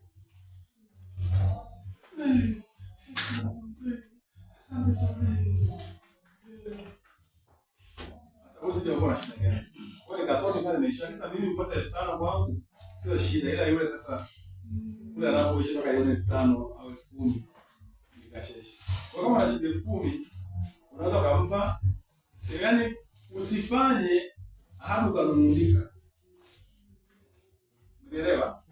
Sasa wote ndio kwa shida gani? Kwa hiyo nikatoa pale nimeisha sasa mimi nipate 5,000 kwangu sio shida, ila yule sasa yule anapoishi mpaka yone 5,000 au 10,000 nikashesha. Kwa kama na shilingi 10,000 unaweza kumpa yaani usifanye hapo kanunulika. Umeelewa?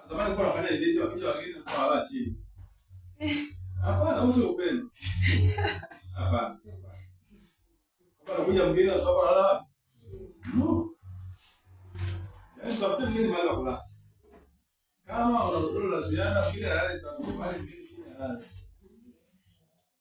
Zamani kwa nafanya ile ndio wakija wageni kwa hala chini. Hapana, mtu upendo. Hapana. Kwa kuja mgeni kwa hala. No. Yaani tafuta mgeni mahali pa kulala. Kama una dola la ziada, kile halali tutakubali kile chini halali.